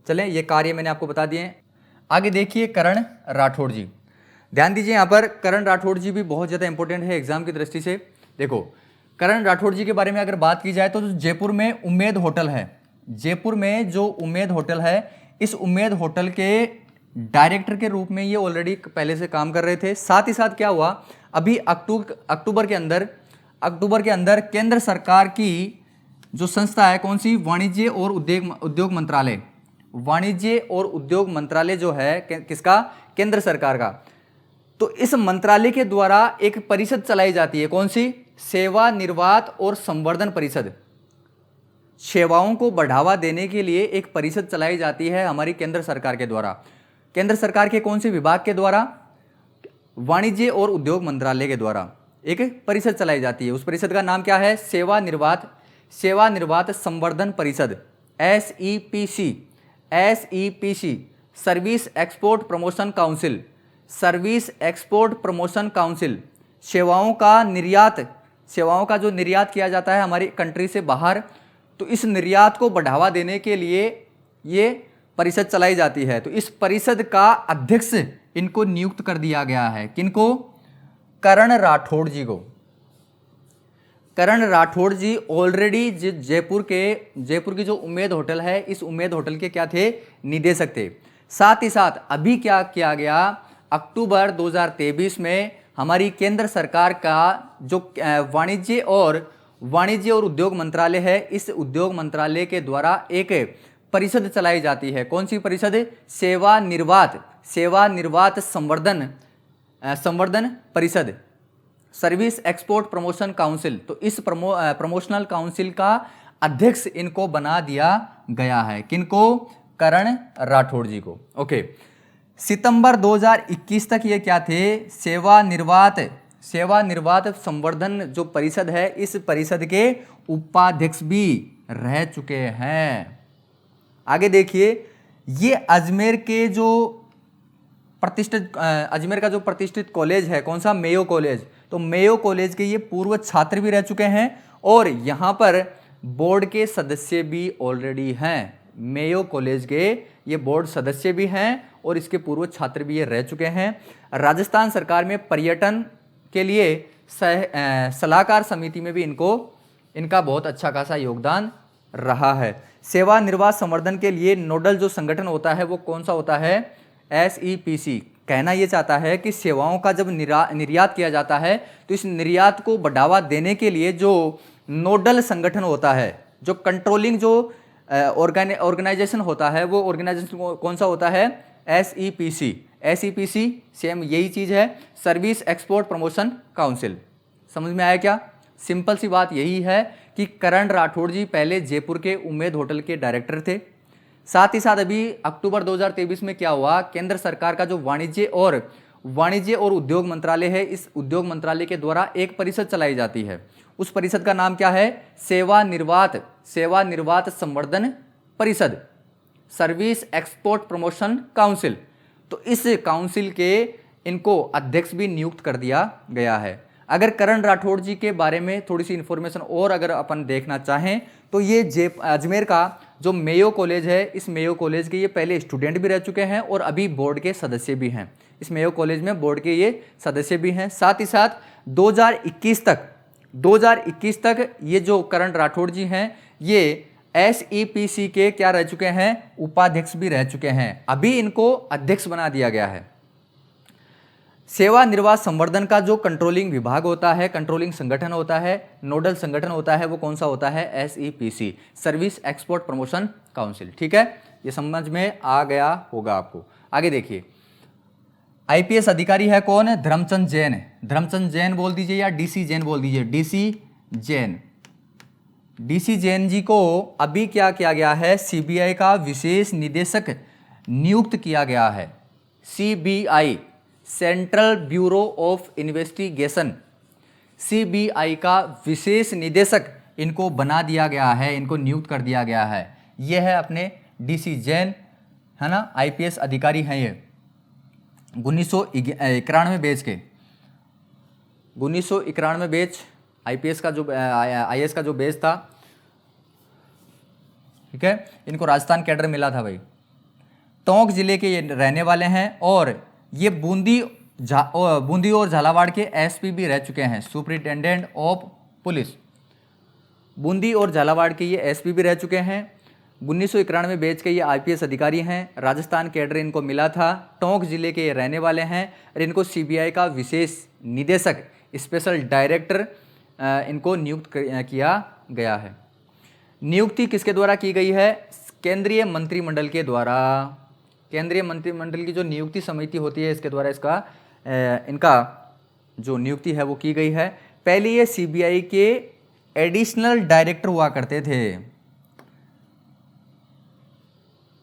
चलें, ये कार्य मैंने आपको बता दिए। आगे देखिए करण राठौड़ जी, ध्यान दीजिए यहाँ पर। करण राठौड़ जी भी बहुत ज़्यादा इंपॉर्टेंट है एग्जाम की दृष्टि से। देखो करण राठौड़ जी के बारे में अगर बात की जाए तो जयपुर में उम्मेद होटल है, जयपुर में जो उम्मेद होटल है, इस उम्मेद होटल के डायरेक्टर के रूप में ये ऑलरेडी पहले से काम कर रहे थे। साथ ही साथ क्या हुआ, अभी अक्टूबर के अंदर केंद्र सरकार की जो संस्था है, कौन सी? वाणिज्य और उद्योग मंत्रालय। वाणिज्य और उद्योग मंत्रालय जो है किसका? केंद्र सरकार का। तो इस मंत्रालय के द्वारा एक परिषद चलाई जाती है, कौन सी? सेवा निर्वात और संवर्धन परिषद। सेवाओं को बढ़ावा देने के लिए एक परिषद चलाई जाती है हमारी केंद्र सरकार के द्वारा। केंद्र सरकार के कौन से विभाग के द्वारा? वाणिज्य और उद्योग मंत्रालय के द्वारा एक परिषद चलाई जाती है। उस परिषद का नाम क्या है? सेवा निर्वात संवर्धन परिषद, SEPC, service export promotion council, service export promotion council. सेवाओं का जो निर्यात किया जाता है हमारी कंट्री से बाहर, तो इस निर्यात को बढ़ावा देने के लिए ये परिषद चलाई जाती है। तो इस परिषद का अध्यक्ष इनको नियुक्त कर दिया गया है। किनको? करण राठौड़ जी को। करण राठौड़ जी ऑलरेडी जयपुर की जो उम्मेद होटल है, इस उम्मेद होटल के क्या थे? निदेशक थे। साथ ही साथ अभी क्या किया गया, अक्टूबर 2023 में हमारी केंद्र सरकार का जो वाणिज्य और उद्योग मंत्रालय है, इस उद्योग मंत्रालय के द्वारा एक परिषद चलाई जाती है। कौन सी परिषद? सेवा निर्वात संवर्धन परिषद, सर्विस एक्सपोर्ट प्रमोशन काउंसिल। तो इस प्रमोशनल काउंसिल का अध्यक्ष इनको बना दिया गया है। किनको? करण राठौड़ जी को। ओके, सितंबर 2021 तक ये क्या थे, सेवानिवृत्त संवर्धन जो परिषद है, इस परिषद के उपाध्यक्ष भी रह चुके हैं। आगे देखिए, ये अजमेर का जो प्रतिष्ठित कॉलेज है, कौन सा, मेयो कॉलेज, तो मेयो कॉलेज के ये पूर्व छात्र भी रह चुके हैं और यहाँ पर बोर्ड के सदस्य भी ऑलरेडी हैं। मेयो कॉलेज के ये बोर्ड सदस्य भी हैं और इसके पूर्व छात्र भी ये रह चुके हैं। राजस्थान सरकार में पर्यटन के लिए सलाहकार समिति में भी इनका बहुत अच्छा खासा योगदान रहा है। सेवानिवृत्त संवर्धन के लिए नोडल जो संगठन होता है वो कौन सा होता है, SEPC। कहना ये चाहता है कि सेवाओं का जब निर्यात किया जाता है तो इस निर्यात को बढ़ावा देने के लिए जो नोडल संगठन होता है, जो कंट्रोलिंग जो ऑर्गेनाइजेशन होता है, वो ऑर्गेनाइजेशन कौन सा होता है, SEPC सेम यही चीज़ है, सर्विस एक्सपोर्ट प्रमोशन काउंसिल। समझ में आया क्या? सिंपल सी बात यही है कि करण राठौड़ जी पहले जयपुर के उम्मेद होटल के डायरेक्टर थे। साथ ही साथ अभी अक्टूबर 2023 में क्या हुआ, केंद्र सरकार का जो वाणिज्य और उद्योग मंत्रालय है, इस उद्योग मंत्रालय के द्वारा एक परिषद चलाई जाती है। उस परिषद का नाम क्या है, सेवानिवृत्त संवर्धन परिषद, सर्विस एक्सपोर्ट प्रमोशन काउंसिल। तो इस काउंसिल के इनको अध्यक्ष भी नियुक्त कर दिया गया है। अगर करण राठौड़ जी के बारे में थोड़ी सी इंफॉर्मेशन और अगर अपन देखना चाहें तो ये अजमेर का जो मेयो कॉलेज है, इस मेयो कॉलेज के ये पहले स्टूडेंट भी रह चुके हैं और अभी बोर्ड के सदस्य भी हैं। इस मेयो कॉलेज में बोर्ड के ये सदस्य भी हैं। साथ ही साथ 2021 तक ये जो करण राठौड़ जी हैं ये SEPC के क्या रह चुके हैं, उपाध्यक्ष भी रह चुके हैं। अभी इनको अध्यक्ष बना दिया गया है। सेवानिवृत्त संवर्धन का जो कंट्रोलिंग विभाग होता है, कंट्रोलिंग संगठन होता है, नोडल संगठन होता है, वो कौन सा होता है, SEPC, service export promotion council. ठीक है, ये समझ में आ गया होगा आपको। आगे देखिए, IPS अधिकारी है कौन, धर्मचंद जैन बोल दीजिए या DC जैन बोल दीजिए, DC जैन जी को अभी क्या किया गया है, CBI का विशेष निदेशक नियुक्त किया गया है। CBI, central bureau of investigation, CBI का विशेष निदेशक इनको बना दिया गया है, इनको नियुक्त कर दिया गया है। यह है अपने DC जैन, है ना, IPS अधिकारी हैं ये। 1991 बैच IPS का जो IAS का जो बैच था, ठीक है, इनको राजस्थान कैडर मिला था भाई। टोंक जिले के ये रहने वाले हैं और ये बूंदी और झालावाड़ के SP भी रह चुके हैं, सुपरिटेंडेंट ऑफ पुलिस। बूंदी और झालावाड़ के ये SP भी रह चुके हैं। 1991 बैच के ये IPS अधिकारी हैं। राजस्थान कैडर इनको मिला था। टोंक जिले के ये रहने वाले हैं और इनको CBI का विशेष निदेशक, स्पेशल डायरेक्टर इनको नियुक्त किया गया है। नियुक्ति किसके द्वारा की गई है, केंद्रीय मंत्रिमंडल के द्वारा। केंद्रीय मंत्रिमंडल की जो नियुक्ति समिति होती है, इसके द्वारा इनका जो नियुक्ति है वो की गई है। पहले ये CBI के एडिशनल डायरेक्टर हुआ करते थे।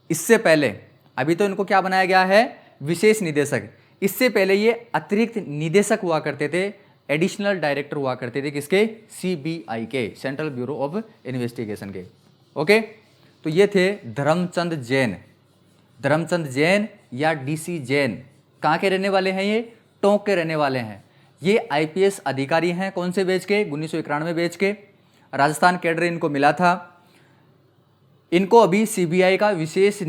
इससे पहले, अभी तो इनको क्या बनाया गया है, विशेष निदेशक। इससे पहले ये अतिरिक्त निदेशक हुआ करते थे, एडिशनल डायरेक्टर हुआ करते थे किसके, CBI के, सेंट्रल ब्यूरो ऑफ इन्वेस्टिगेशन के। ओके, तो ये थे धर्मचंद जैन या DC जैन। कहाँ के रहने वाले हैं ये, टोंक के रहने वाले हैं। ये IPS अधिकारी हैं, कौन से बैच के, 1991 बैच के। राजस्थान कैडर इनको मिला था। इनको अभी CBI का विशेष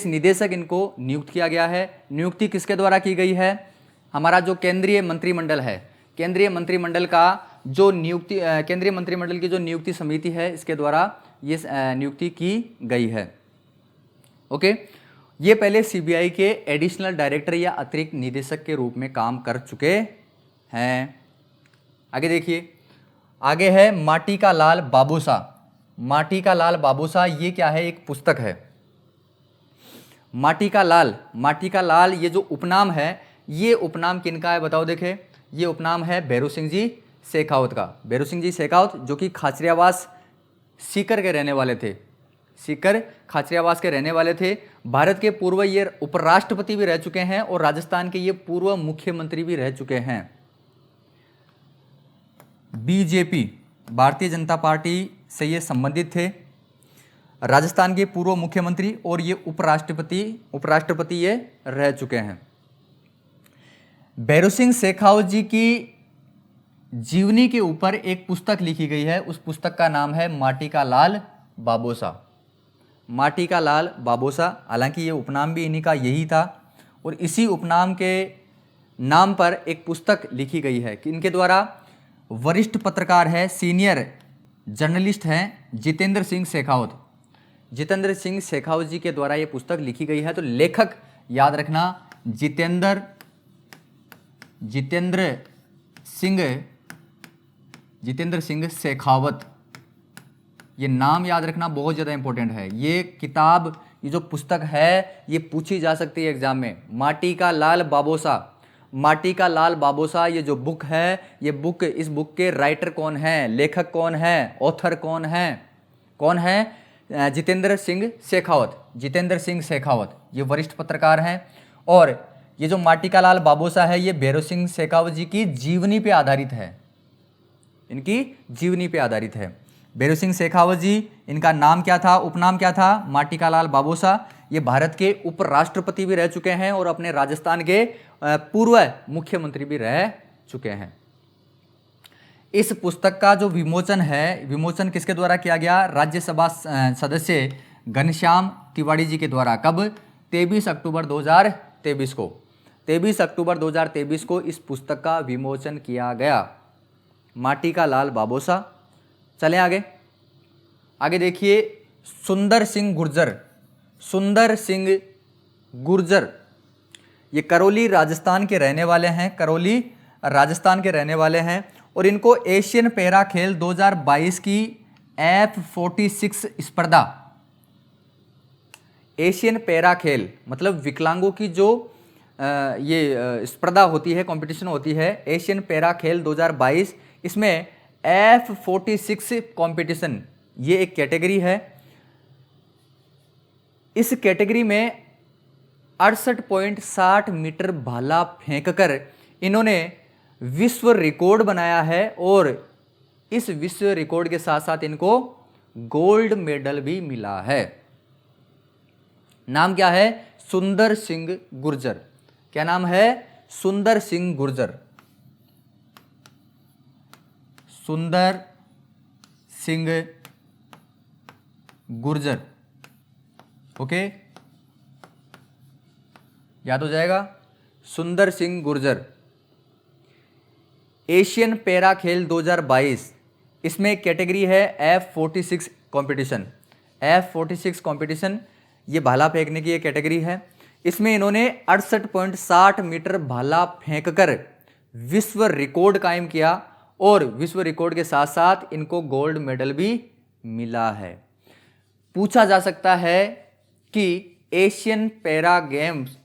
निदेशक इनको नियुक्त किया गया है। नियुक्ति किसके द्वारा की गई है, हमारा जो केंद्रीय मंत्रिमंडल है, केंद्रीय मंत्रिमंडल की जो नियुक्ति समिति है, इसके द्वारा ये नियुक्ति की गई है। ओके, ये पहले CBI के एडिशनल डायरेक्टर या अतिरिक्त निदेशक के रूप में काम कर चुके हैं। आगे देखिए, आगे है माटी का लाल बाबूसा। ये क्या है, एक पुस्तक है। माटी का लाल ये जो उपनाम है, ये उपनाम किनका है बताओ। देखे, ये उपनाम है भैरू सिंह जी शेखावत का। भैरू सिंह जी शेखावत जो कि खाचरियावास सीकर के रहने वाले थे। सीकर खाचरियावास के रहने वाले थे। भारत के पूर्व ये उपराष्ट्रपति भी रह चुके हैं और राजस्थान के ये पूर्व मुख्यमंत्री भी रह चुके हैं। बीजेपी, भारतीय जनता पार्टी से ये संबंधित थे। राजस्थान के पूर्व मुख्यमंत्री और ये उपराष्ट्रपति ये रह चुके हैं। भैरव सिंह शेखावत जी की जीवनी के ऊपर एक पुस्तक लिखी गई है। उस पुस्तक का नाम है माटी का लाल बाबोसा। माटी का लाल बाबोसा, हालांकि ये उपनाम भी इन्हीं का यही था और इसी उपनाम के नाम पर एक पुस्तक लिखी गई है कि इनके द्वारा वरिष्ठ पत्रकार है, सीनियर जर्नलिस्ट हैं जितेंद्र सिंह शेखावत। जितेंद्र सिंह शेखावत जी के द्वारा ये पुस्तक लिखी गई है। तो लेखक याद रखना जितेंद्र सिंह शेखावत, ये नाम याद रखना बहुत ज़्यादा इंपॉर्टेंट है। ये किताब, ये जो पुस्तक है, ये पूछी जा सकती है एग्जाम में। माटी का लाल बाबोसा, माटी का लाल बाबोसा, ये जो बुक है, ये बुक, इस बुक के राइटर कौन है, लेखक कौन है, ऑथर कौन है? जितेंद्र सिंह शेखावत। जितेंद्र सिंह शेखावत ये वरिष्ठ पत्रकार हैं और ये जो माटी का लाल बाबोसा है, ये भैरव सिंह शेखावत जी की जीवनी पे आधारित है। इनकी जीवनी पे आधारित है। भैरव सिंह शेखावत जी, इनका नाम क्या था, उपनाम क्या था? माटी का लाल बाबोसा। ये भारत के उपराष्ट्रपति भी रह चुके हैं और अपने राजस्थान के पूर्व मुख्यमंत्री भी रह चुके हैं। इस पुस्तक का जो विमोचन है, विमोचन किसके द्वारा किया गया? राज्यसभा सदस्य घनश्याम तिवारी जी के द्वारा। कब? 23 अक्टूबर 2023 को। 23 अक्टूबर 2023 को इस पुस्तक का विमोचन किया गया। माटी का लाल बाबोसा। चलें आगे देखिए, सुंदर सिंह गुर्जर ये करौली राजस्थान के रहने वाले हैं और इनको एशियन पैरा खेल 2022 की F46 स्पर्धा, एशियन पैरा खेल मतलब विकलांगों की जो ये स्पर्धा होती है, कंपटीशन होती है, एशियन पैरा खेल 2022, इसमें F46 कंपटीशन ये एक कैटेगरी है। इस कैटेगरी में 68.60 मीटर भाला फेंककर इन्होंने विश्व रिकॉर्ड बनाया है और इस विश्व रिकॉर्ड के साथ साथ इनको गोल्ड मेडल भी मिला है। नाम क्या है? सुंदर सिंह गुर्जर। क्या नाम है? सुंदर सिंह गुर्जर। सुंदर सिंह गुर्जर, ओके, याद हो जाएगा। सुंदर सिंह गुर्जर, एशियन पैरा खेल 2022, इसमें कैटेगरी है F46 कंपटीशन। F46 कंपटीशन ये भाला फेंकने की एक कैटेगरी है। इसमें इन्होंने 68.60 मीटर भाला फेंककर विश्व रिकॉर्ड कायम किया और विश्व रिकॉर्ड के साथ साथ इनको गोल्ड मेडल भी मिला है। पूछा जा सकता है कि एशियन पैरा गेम्स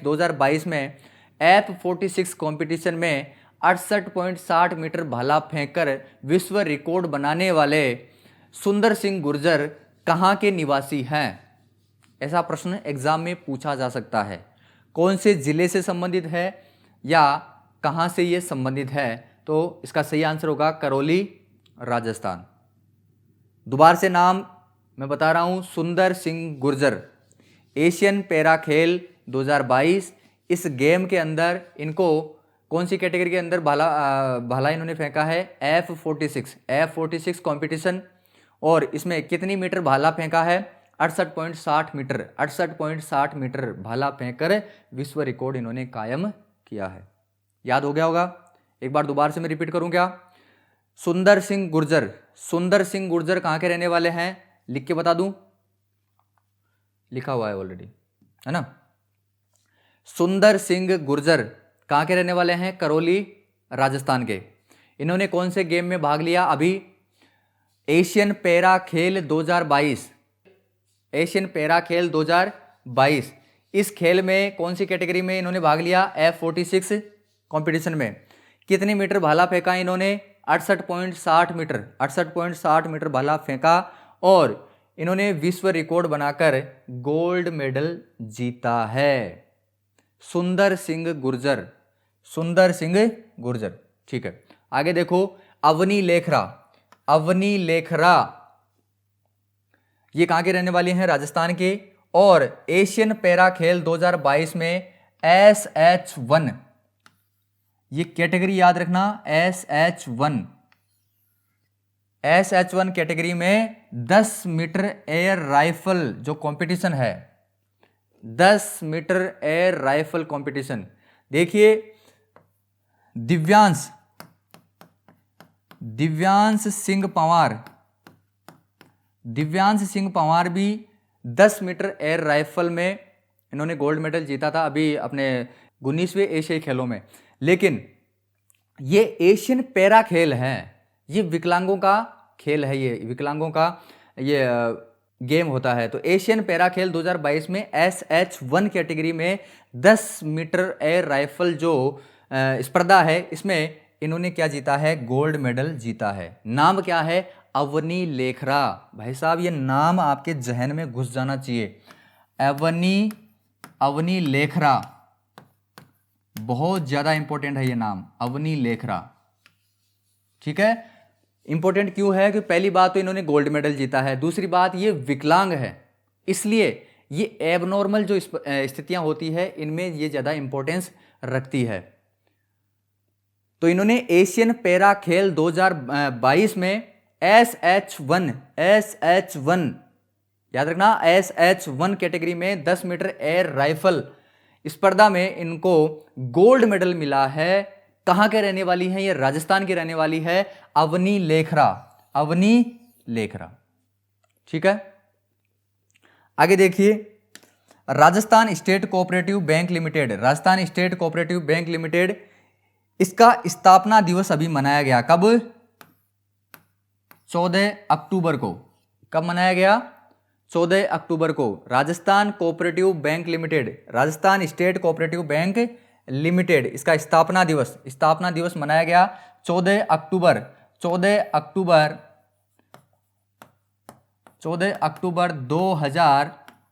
2022 में F46 कंपटीशन में 68.60 मीटर भाला फेंककर विश्व रिकॉर्ड बनाने वाले सुंदर सिंह गुर्जर कहाँ के निवासी हैं? ऐसा प्रश्न एग्जाम में पूछा जा सकता है। कौन से जिले से संबंधित है या कहाँ से ये संबंधित है? तो इसका सही आंसर होगा करौली, राजस्थान। दोबारा से नाम मैं बता रहा हूँ, सुंदर सिंह गुर्जर, एशियन पैरा खेल 2022, इस गेम के अंदर इनको कौन सी कैटेगरी के अंदर भाला इन्होंने फेंका है? F46 competition. और इसमें कितनी मीटर भाला फेंका है? 68.60 मीटर भाला फेंककर विश्व रिकॉर्ड इन्होंने कायम किया है। याद हो गया होगा। एक बार दोबारा से मैं रिपीट करूं क्या? सुंदर सिंह गुर्जर कहाँ के रहने वाले हैं? लिख के बता दूं, लिखा हुआ है ऑलरेडी, है ना। सुंदर सिंह गुर्जर कहाँ के रहने वाले हैं? करौली, राजस्थान के। इन्होंने कौन से गेम में भाग लिया? अभी एशियन पैरा खेल 2022, एशियन पैरा खेल 2022, इस खेल में कौन सी कैटेगरी में इन्होंने भाग लिया? F46 कंपटीशन में। कितनी मीटर भाला फेंका इन्होंने? 68.60 मीटर भाला फेंका और इन्होंने विश्व रिकॉर्ड बनाकर गोल्ड मेडल जीता है। सुंदर सिंह गुर्जर, सुंदर सिंह गुर्जर। ठीक है, आगे देखो अवनी लेखरा। अवनी लेखरा ये कहां के रहने वाले हैं? राजस्थान के। और एशियन पैरा खेल 2022 में SH1, ये कैटेगरी याद रखना, SH1, SH1 कैटेगरी में 10 मीटर एयर राइफल जो कंपटीशन है, 10 मीटर एयर राइफल कंपटीशन। देखिए दिव्यांश सिंह पंवार, दिव्यांश सिंह पंवार भी 10 मीटर एयर राइफल में इन्होंने गोल्ड मेडल जीता था अभी अपने 19वें एशियाई खेलों में। लेकिन ये एशियन पैरा खेल है, ये विकलांगों का खेल है, ये विकलांगों का ये गेम होता है। तो एशियन पैरा खेल 2022 में SH1 कैटेगरी में 10 मीटर एयर राइफल जो स्पर्धा है, इसमें इन्होंने क्या जीता है? गोल्ड मेडल जीता है। नाम क्या है? अवनी लेखरा। भाई साहब ये नाम आपके जहन में घुस जाना चाहिए। अवनी लेखरा, बहुत ज्यादा इंपॉर्टेंट है ये नाम, अवनी लेखरा। ठीक है, इंपॉर्टेंट क्यों है? कि पहली बात तो इन्होंने गोल्ड मेडल जीता है, दूसरी बात ये विकलांग है, इसलिए ये एबनॉर्मल जो स्थितियां होती है इनमें ये ज्यादा इंपॉर्टेंस रखती है। तो इन्होंने एशियन पैरा खेल 2022 में SH1 याद रखना, SH1 कैटेगरी में 10 मीटर एयर राइफल स्पर्धा में इनको गोल्ड मेडल मिला है। कहां के रहने वाली है? ये राजस्थान की रहने वाली है, अवनी लेखरा, अवनी लेखरा। ठीक है, आगे देखिए Rajasthan state cooperative bank limited, Rajasthan state cooperative bank limited, इसका स्थापना दिवस अभी मनाया गया। कब? 14 अक्टूबर को। कब मनाया गया? 14 अक्टूबर को। Rajasthan cooperative bank limited, Rajasthan state cooperative bank limited, इसका स्थापना दिवस मनाया गया 14 अक्टूबर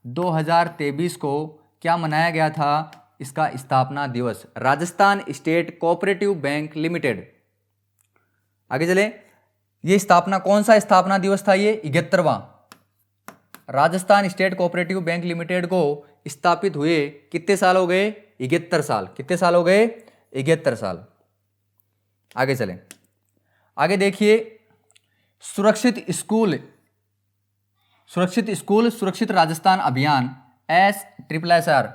2023 को क्या मनाया गया था? इसका स्थापना दिवस, Rajasthan state cooperative bank limited. आगे चले, ये स्थापना कौन सा स्थापना दिवस था? ये 71वां। Rajasthan state cooperative bank limited को स्थापित हुए कितने साल हो गए? 71 साल। कितने साल हो गए? 71 साल। आगे चलें, आगे देखिए सुरक्षित स्कूल सुरक्षित राजस्थान अभियान, SSSR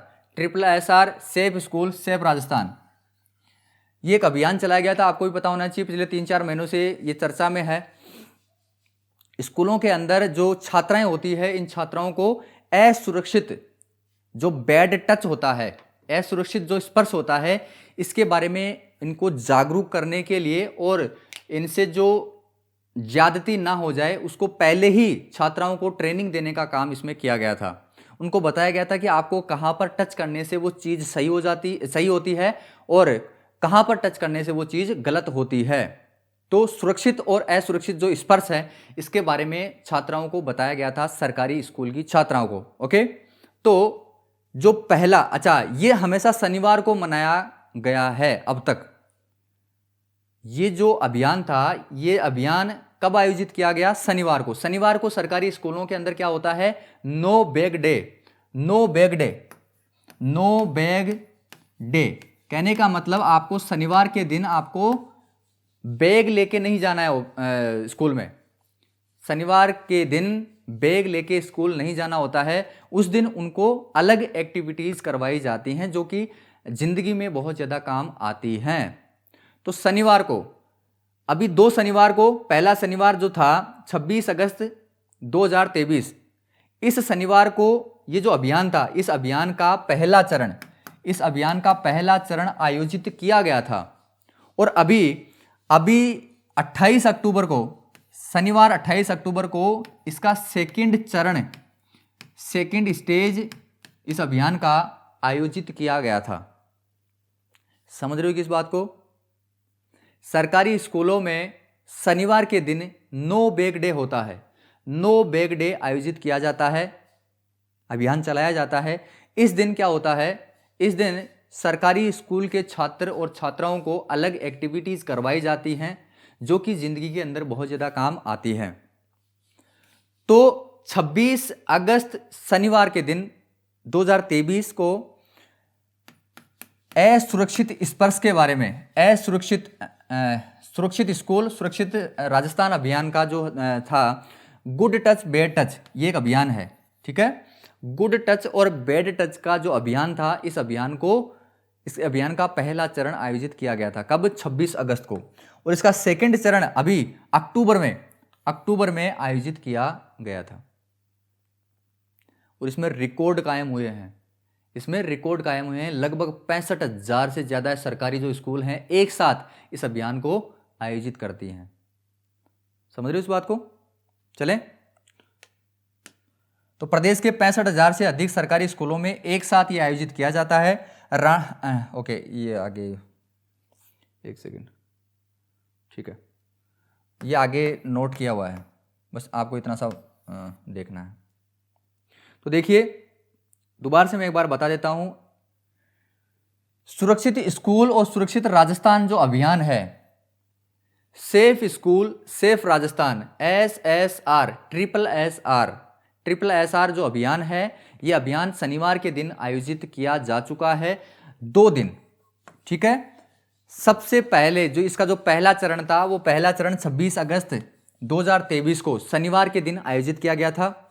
safe school safe Rajasthan. ये एक अभियान चलाया गया था, आपको भी पता होना चाहिए, पिछले 3-4 महीनों से ये चर्चा में है। स्कूलों के अंदर जो छात्राएं होती है, इन छात्राओं को असुरक्षित जो बैड टच होता है, असुरक्षित जो स्पर्श होता है, इसके बारे में इनको जागरूक करने के लिए और इनसे जो ज्यादती ना हो जाए उसको पहले ही छात्राओं को ट्रेनिंग देने का काम इसमें किया गया था। उनको बताया गया था कि आपको कहाँ पर टच करने से वो चीज़ सही होती है और कहाँ पर टच करने से वो चीज़ गलत होती है। तो सुरक्षित और असुरक्षित जो स्पर्श है इसके बारे में छात्राओं को बताया गया था, सरकारी स्कूल की छात्राओं को। ओके, तो जो पहला, अच्छा, ये हमेशा शनिवार को मनाया गया है अब तक। ये जो अभियान था, ये अभियान कब आयोजित किया गया? शनिवार को। शनिवार को सरकारी स्कूलों के अंदर क्या होता है? No bag day. कहने का मतलब आपको शनिवार के दिन आपको बैग लेके नहीं जाना है स्कूल में। शनिवार के दिन बैग लेके स्कूल नहीं जाना होता है। उस दिन उनको अलग एक्टिविटीज करवाई जाती हैं जो कि जिंदगी में बहुत ज़्यादा काम आती हैं। तो शनिवार को, अभी 2 शनिवार को, पहला शनिवार जो था 26 अगस्त 2023, इस शनिवार को ये जो अभियान था, इस अभियान का पहला चरण आयोजित किया गया था। और अभी 28 अक्टूबर को, शनिवार 28 अक्टूबर को इसका सेकंड स्टेज इस अभियान का आयोजित किया गया था। समझ रहे हो किस बात को? सरकारी स्कूलों में शनिवार के दिन नो बैग डे होता है। नो बैग डे आयोजित किया जाता है, अभियान चलाया जाता है। इस दिन क्या होता है, इस दिन सरकारी स्कूल के छात्र और छात्राओं को अलग एक्टिविटीज करवाई जाती हैं जो कि जिंदगी के अंदर बहुत ज़्यादा काम आती हैं। तो 26 अगस्त शनिवार के दिन 2023 को असुरक्षित स्पर्श के बारे में, सुरक्षित स्कूल सुरक्षित राजस्थान अभियान का जो था गुड टच बैड टच, ये एक अभियान है, ठीक है। गुड टच और बैड टच का जो अभियान था, इस अभियान का पहला चरण आयोजित किया गया था। कब? 26 अगस्त को। और इसका सेकंड चरण अभी अक्टूबर में आयोजित किया गया था। और इसमें रिकॉर्ड कायम हुए हैं, लगभग 65,000 से ज्यादा सरकारी जो स्कूल हैं एक साथ इस अभियान को आयोजित करती हैं। समझ रहे हो इस बात को? चलें, तो प्रदेश के 65,000 से अधिक सरकारी स्कूलों में एक साथ ये आयोजित किया जाता है। ओके, ये आगे एक सेकेंड, ठीक है, ये आगे नोट किया हुआ है, बस आपको इतना सा देखना है। तो देखिए, दोबारा से मैं एक बार बता देता हूं, सुरक्षित स्कूल और सुरक्षित राजस्थान जो अभियान है, safe school safe Rajasthan SSR triple SR जो अभियान है, यह अभियान शनिवार के दिन आयोजित किया जा चुका है, 2 दिन, ठीक है। सबसे पहले जो इसका जो पहला चरण था, वो पहला चरण 26 अगस्त 2023 को शनिवार के दिन आयोजित किया गया था।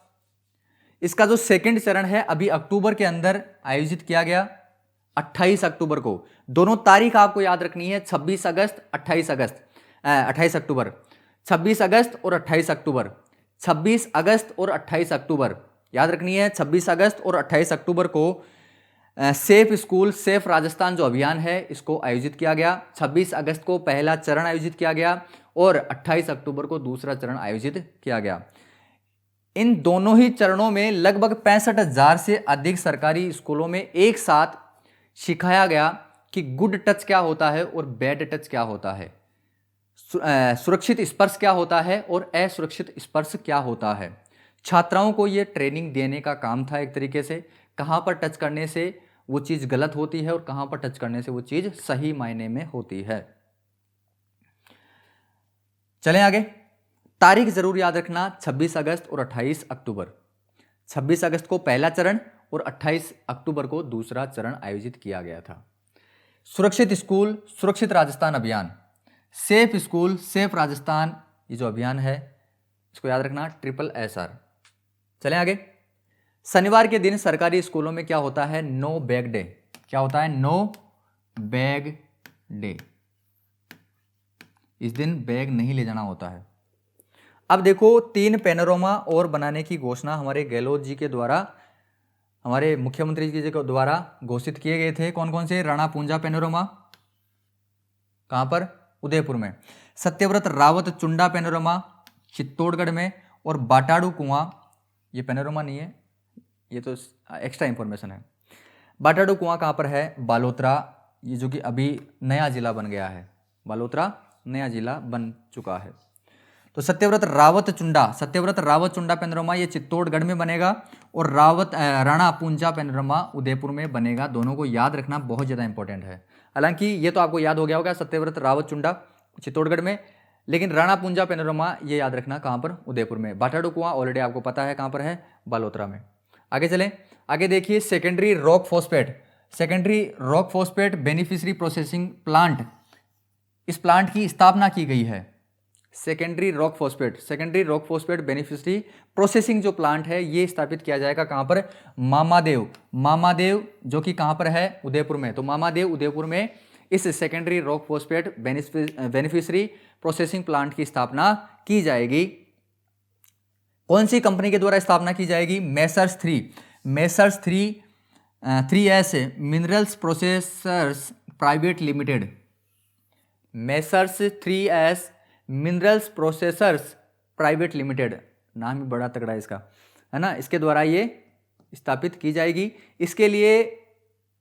इसका जो सेकंड चरण है अभी अक्टूबर के अंदर आयोजित किया गया, 28 अक्टूबर को। दोनों तारीख आपको याद रखनी है, 26 अगस्त 28 अक्टूबर, 26 अगस्त और 28 अक्टूबर, 26 अगस्त और 28 अक्टूबर याद रखनी है। 26 अगस्त और 28 अक्टूबर को सेफ स्कूल सेफ राजस्थान जो अभियान है इसको आयोजित किया गया। 26 अगस्त को पहला चरण आयोजित किया गया और 28 अक्टूबर को दूसरा चरण आयोजित किया गया। इन दोनों ही चरणों में लगभग 65,000 से अधिक सरकारी स्कूलों में एक साथ सिखाया गया कि गुड टच क्या होता है और बैड टच क्या होता है, सुरक्षित स्पर्श क्या होता है और असुरक्षित स्पर्श क्या होता है। छात्राओं को यह ट्रेनिंग देने का काम था एक तरीके से, कहां पर टच करने से वो चीज गलत होती है और कहां पर टच करने से वो चीज सही मायने में होती है। चलें आगे, तारीख जरूर याद रखना, 26 अगस्त और 28 अक्टूबर। 26 अगस्त को पहला चरण और 28 अक्टूबर को दूसरा चरण आयोजित किया गया था। सुरक्षित स्कूल सुरक्षित राजस्थान अभियान, सेफ स्कूल सेफ राजस्थान, ये जो अभियान है इसको याद रखना, ट्रिपल SR। चलें आगे, शनिवार के दिन सरकारी स्कूलों में क्या होता है? No bag day. क्या होता है? No bag day. इस दिन बैग नहीं ले जाना होता है। अब देखो, 3 पैनोरमा और बनाने की घोषणा हमारे गहलोत जी के द्वारा, हमारे मुख्यमंत्री जी के द्वारा घोषित किए गए थे। कौन कौन से? राणा पूंजा पैनोरमा, कहां पर? उदयपुर में। सत्यव्रत रावत चुंडा पैनोरमा चित्तौड़गढ़ में। और बाटाड़ू कुआं, ये पैनोरमा नहीं है, ये तो एक्स्ट्रा इंफॉर्मेशन है। बाटाड़ू कुआं कहां पर है? बालोतरा, ये जो कि अभी नया जिला बन गया है, बालोतरा नया जिला बन चुका है। तो सत्यव्रत रावत चुंडा पैनोरमा ये चित्तौड़गढ़ में बनेगा और राणा पूंजा पैनोरमा उदयपुर में बनेगा। दोनों को याद रखना बहुत ज़्यादा इंपॉर्टेंट है। हालांकि ये तो आपको याद हो गया होगा, सत्यव्रत रावत चुंडा चित्तौड़गढ़ में, लेकिन राणा पूंजा पैनोरमा ये याद रखना कहाँ पर? उदयपुर में। बाटाड़ू कुआं ऑलरेडी आपको पता है कहाँ पर है, बालोतरा में। आगे चलें, आगे देखिए, secondary rock phosphate beneficiary processing plant, इस प्लांट की स्थापना की गई है। Secondary rock phosphate beneficiary processing जो प्लांट है ये स्थापित किया जाएगा कहां पर? मामादेव जो कि कहां पर है? उदयपुर में। तो मामादेव उदयपुर में इस secondary rock phosphate beneficiary processing plant की स्थापना की जाएगी। कौन सी कंपनी के द्वारा स्थापना की जाएगी? Messrs 3S minerals processors private limited. Messrs 3S minerals processors private limited, नाम ही बड़ा तगड़ा है इसका, है ना। इसके द्वारा ये स्थापित की जाएगी। इसके लिए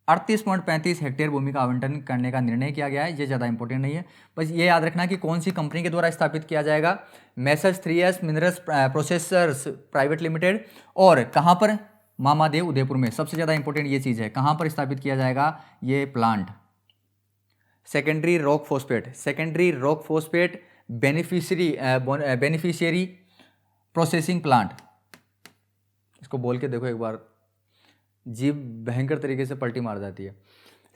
38.35 हेक्टेयर भूमि का आवंटन करने का निर्णय किया गया है। ये ज़्यादा इंपॉर्टेंट नहीं है, बस ये याद रखना कि कौन सी कंपनी के द्वारा स्थापित किया जाएगा, Messrs 3S minerals processors private limited, और कहाँ पर, मामादेव उदयपुर में। सबसे ज़्यादा इंपॉर्टेंट ये चीज़ है, कहाँ पर स्थापित किया जाएगा ये plant. Secondary rock phosphate beneficiary processing plant. इसको बोल के देखो एक बार, जीभ भयंकर तरीके से पलटी मार जाती है।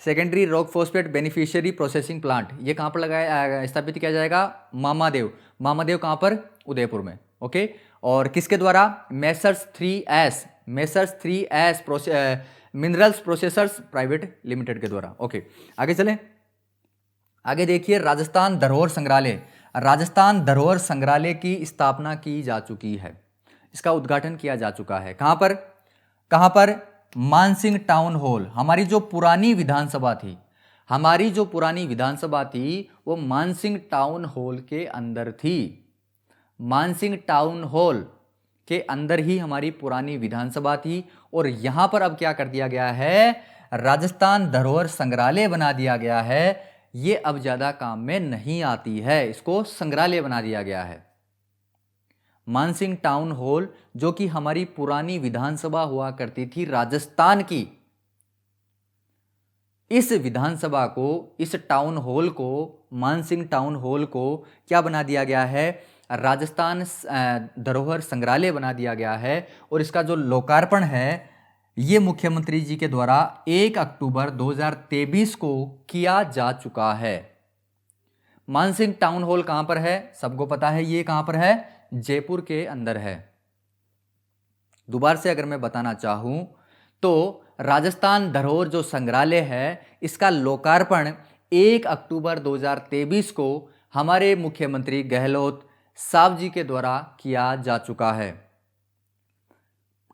Secondary rock phosphate beneficiary processing plant, ये कहाँ पर लगाया स्थापित किया जाएगा, मामादेव कहाँ पर, उदयपुर में। ओके, और किसके द्वारा, Messrs 3S minerals processors private limited के द्वारा। ओके, आगे चलें। आगे देखिए, राजस्थान धरोहर संग्रहालय की स्थापना की जा चुकी है, इसका उद्घाटन किया जा चुका है। कहाँ पर, मानसिंह टाउन हॉल। हमारी जो पुरानी विधानसभा थी वो मानसिंह टाउन हॉल के अंदर थी। मानसिंह टाउन हॉल के अंदर ही हमारी पुरानी विधानसभा थी, और यहां पर अब क्या कर दिया गया है, राजस्थान धरोहर संग्रहालय बना दिया गया है। ये अब ज्यादा काम में नहीं आती है, इसको संग्रहालय बना दिया गया है। मानसिंह टाउन हॉल, जो कि हमारी पुरानी विधानसभा हुआ करती थी राजस्थान की, इस विधानसभा को, इस टाउन हॉल को, मानसिंह टाउन हॉल को क्या बना दिया गया है, राजस्थान धरोहर संग्रहालय बना दिया गया है। और इसका जो लोकार्पण है ये मुख्यमंत्री जी के द्वारा 1 अक्टूबर 2023 को किया जा चुका है। मानसिंह टाउन हॉल कहां पर है, सबको पता है, ये कहां पर है, जयपुर के अंदर है। दोबारा से अगर मैं बताना चाहूं तो राजस्थान धरोहर जो संग्रहालय है, इसका लोकार्पण 1 अक्टूबर 2023 को हमारे मुख्यमंत्री गहलोत साहब जी के द्वारा किया जा चुका है।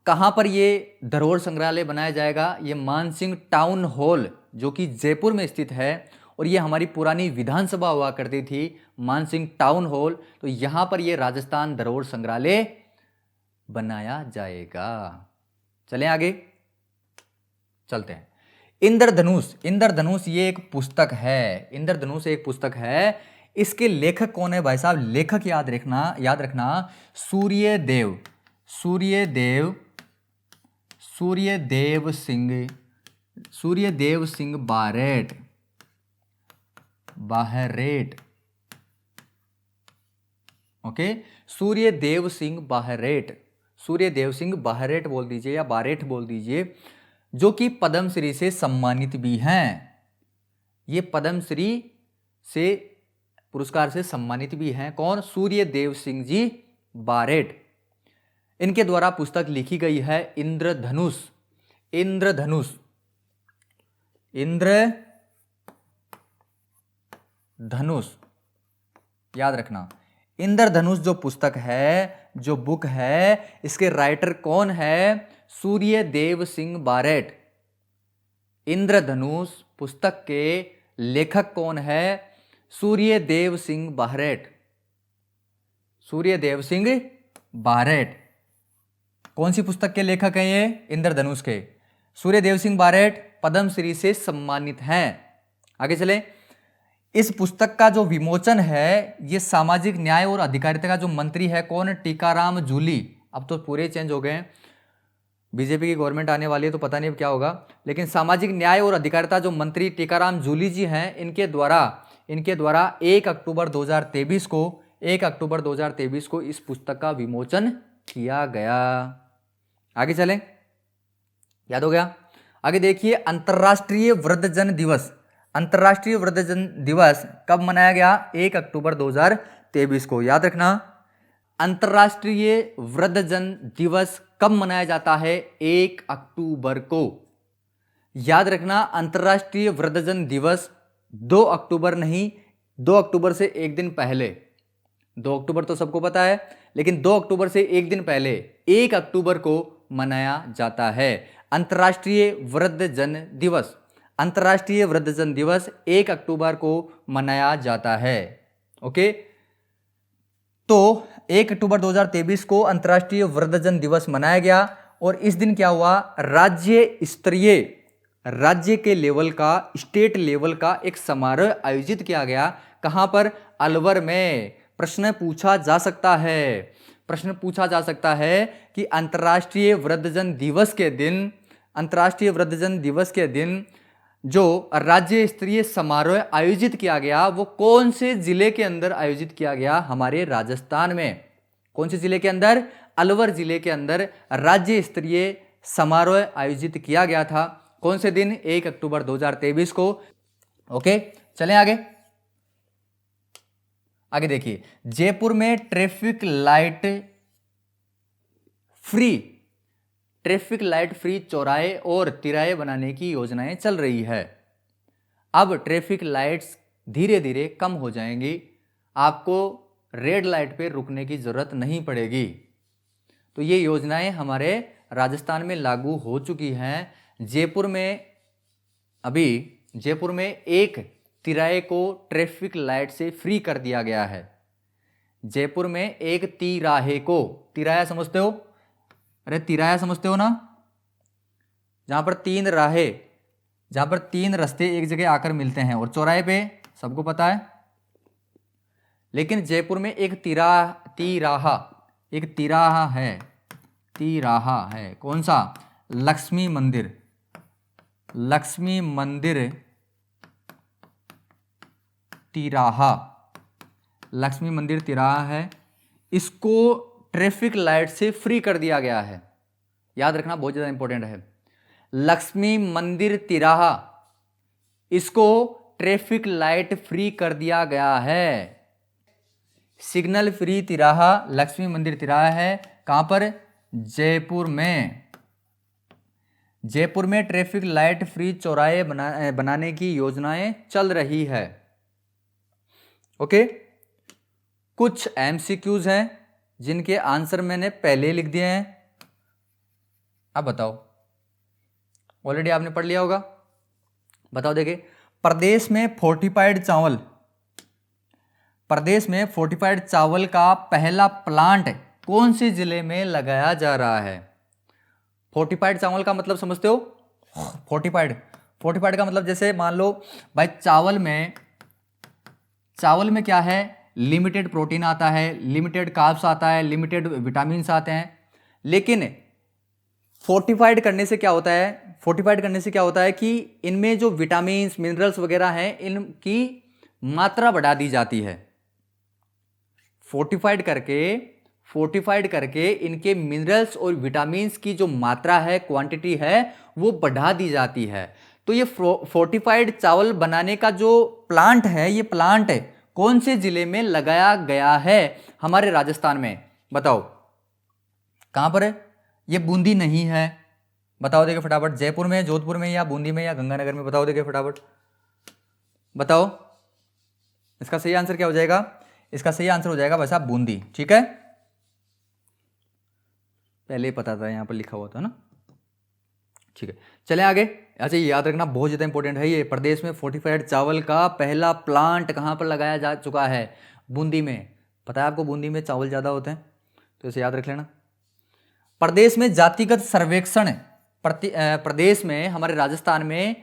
कहां पर ये धरोहर संग्रहालय बनाया जाएगा, ये मानसिंह टाउन हॉल जो कि जयपुर में स्थित है, और ये हमारी पुरानी विधानसभा हुआ करती थी, मानसिंह टाउन हॉल। तो यहां पर ये राजस्थान धरोहर संग्रहालय बनाया जाएगा। चलें आगे, चलते हैं। इंद्रधनुष ये एक पुस्तक है, इंद्रधनुष एक पुस्तक है। इसके लेखक कौन है भाई साहब, लेखक याद रखना सूर्यदेव सिंह बाहरेट। ओके, सूर्यदेव सिंह बाहरेट बोल दीजिए या बारेट बोल दीजिए, जो कि पद्मश्री से सम्मानित भी हैं। ये पद्मश्री से पुरस्कार से सम्मानित भी हैं। कौन, सूर्यदेव सिंह जी बारेट। इनके द्वारा पुस्तक लिखी गई है इंद्रधनुष। याद रखना, इंद्रधनुष जो पुस्तक है, जो बुक है, इसके राइटर कौन है, सूर्यदेव सिंह बारेट। इंद्रधनुष पुस्तक के लेखक कौन है, सूर्यदेव सिंह बारेट। कौन सी पुस्तक के लेखक हैं ये, इंद्रधनुष के। सूर्यदेव सिंह बारेट पद्मश्री से सम्मानित हैं। आगे चलें। इस पुस्तक का जो विमोचन है, ये सामाजिक न्याय और अधिकारिता का जो मंत्री है कौन, टीकाराम जूली। अब तो पूरे चेंज हो गए हैं, बीजेपी की गवर्नमेंट आने वाली है तो पता नहीं अब क्या होगा, लेकिन सामाजिक न्याय और अधिकारिता जो मंत्री टीकाराम जूली जी हैं, इनके द्वारा 1 अक्टूबर 2023 को इस पुस्तक का विमोचन किया गया। आगे चलें, याद हो गया। आगे देखिए, अंतर्राष्ट्रीय वृद्धजन दिवस कब मनाया गया, 1 अक्टूबर 2023 को। याद रखना, अंतर्राष्ट्रीय वृद्धजन दिवस कब मनाया जाता है, 1 अक्टूबर को। याद रखना, अंतर्राष्ट्रीय वृद्धजन दिवस 2 अक्टूबर नहीं, 2 अक्टूबर से एक दिन पहले, 2 अक्टूबर तो सबको पता है, लेकिन 2 अक्टूबर से एक दिन पहले 1 अक्टूबर को मनाया जाता है अंतर्राष्ट्रीय वृद्धजन दिवस 1 अक्टूबर को मनाया जाता है। ओके, तो 1 अक्टूबर 2023 को अंतर्राष्ट्रीय वृद्धजन दिवस मनाया गया, और इस दिन क्या हुआ, राज्य राज्य के लेवल का, स्टेट लेवल का एक समारोह आयोजित किया गया। कहां पर? अलवर में। प्रश्न पूछा जा सकता है, प्रश्न पूछा जा सकता है कि अंतर्राष्ट्रीय वृद्धजन दिवस के दिन, अंतर्राष्ट्रीय वृद्धजन दिवस के दिन जो राज्य स्तरीय समारोह आयोजित किया गया वो कौन से जिले के अंदर आयोजित किया गया? हमारे राजस्थान में। कौन से जिले के अंदर? अलवर जिले के अंदर राज्य स्तरीय समारोह आयोजित किया गया था। कौन से दिन? 1 अक्टूबर 2023 को। ओके, चलें आगे। आगे देखिए, जयपुर में ट्रैफिक लाइट फ्री चौराहे और तिराहे बनाने की योजनाएं चल रही है। अब ट्रैफिक लाइट्स धीरे धीरे कम हो जाएंगी, आपको रेड लाइट पे रुकने की जरूरत नहीं पड़ेगी। तो ये योजनाएं हमारे राजस्थान में लागू हो चुकी हैं। जयपुर में एक तिराहे को ट्रैफिक लाइट से फ्री कर दिया गया है। जयपुर में एक तिराहे को, तिराहा समझते हो? अरे तिराहा समझते हो ना? जहां पर तीन रास्ते एक जगह आकर मिलते हैं, और चौराहे पे सबको पता है। लेकिन जयपुर में एक तिराहा है। कौन सा? लक्ष्मी मंदिर तिराहा। लक्ष्मी मंदिर तिराहा है। इसको ट्रैफिक लाइट से फ्री कर दिया गया है। याद रखना, बहुत ज्यादा इंपॉर्टेंट है। लक्ष्मी मंदिर तिराहा, इसको ट्रैफिक लाइट फ्री कर दिया गया है। सिग्नल फ्री तिराहा लक्ष्मी मंदिर तिराहा है। कहां पर? जयपुर में ट्रैफिक लाइट फ्री चौराहे बनाने की योजनाएं चल रही है। ओके, कुछ एमसीक्यूज हैं जिनके आंसर मैंने पहले लिख दिए हैं। अब बताओ, ऑलरेडी आपने पढ़ लिया होगा। बताओ, देखिए, प्रदेश में फोर्टिफाइड चावल का पहला प्लांट कौन से जिले में लगाया जा रहा है? फोर्टिफाइड चावल का मतलब समझते हो? फोर्टिफाइड का मतलब, जैसे मान लो भाई, चावल में क्या है? लिमिटेड प्रोटीन आता है, लिमिटेड कार्ब्स आता है, लिमिटेड विटामिन्स आते हैं। लेकिन फोर्टिफाइड करने से क्या होता है कि इनमें जो विटामिन्स, मिनरल्स वगैरह हैं, इनकी मात्रा बढ़ा दी जाती है। फोर्टिफाइड करके इनके मिनरल्स और विटामिन्स की जो मात्रा है, क्वांटिटी है, वो बढ़ा दी जाती है। तो ये फोर्टिफाइड चावल बनाने का जो प्लांट है, ये प्लांट कौन से जिले में लगाया गया है? हमारे राजस्थान में। बताओ कहां पर है? ये बूंदी नहीं है। बताओ देखिए फटाफट, जयपुर में, जोधपुर में, या बूंदी में, या गंगानगर में? बताओ देखिए फटाफट, बताओ इसका सही आंसर क्या हो जाएगा? इसका सही आंसर हो जाएगा भाई साहब बूंदी। ठीक है, पहले ही पता था, यहां पर लिखा हुआ था ना। ठीक है, चले आगे। अच्छा, ये याद रखना, बहुत ज़्यादा इंपॉर्टेंट है ये। प्रदेश में फोर्टिफाइड चावल का पहला प्लांट कहाँ पर लगाया जा चुका है? बूंदी में। पता है आपको, बूंदी में चावल ज़्यादा होते हैं, तो इसे याद रख लेना। प्रदेश में जातिगत सर्वेक्षण, प्रदेश में, हमारे राजस्थान में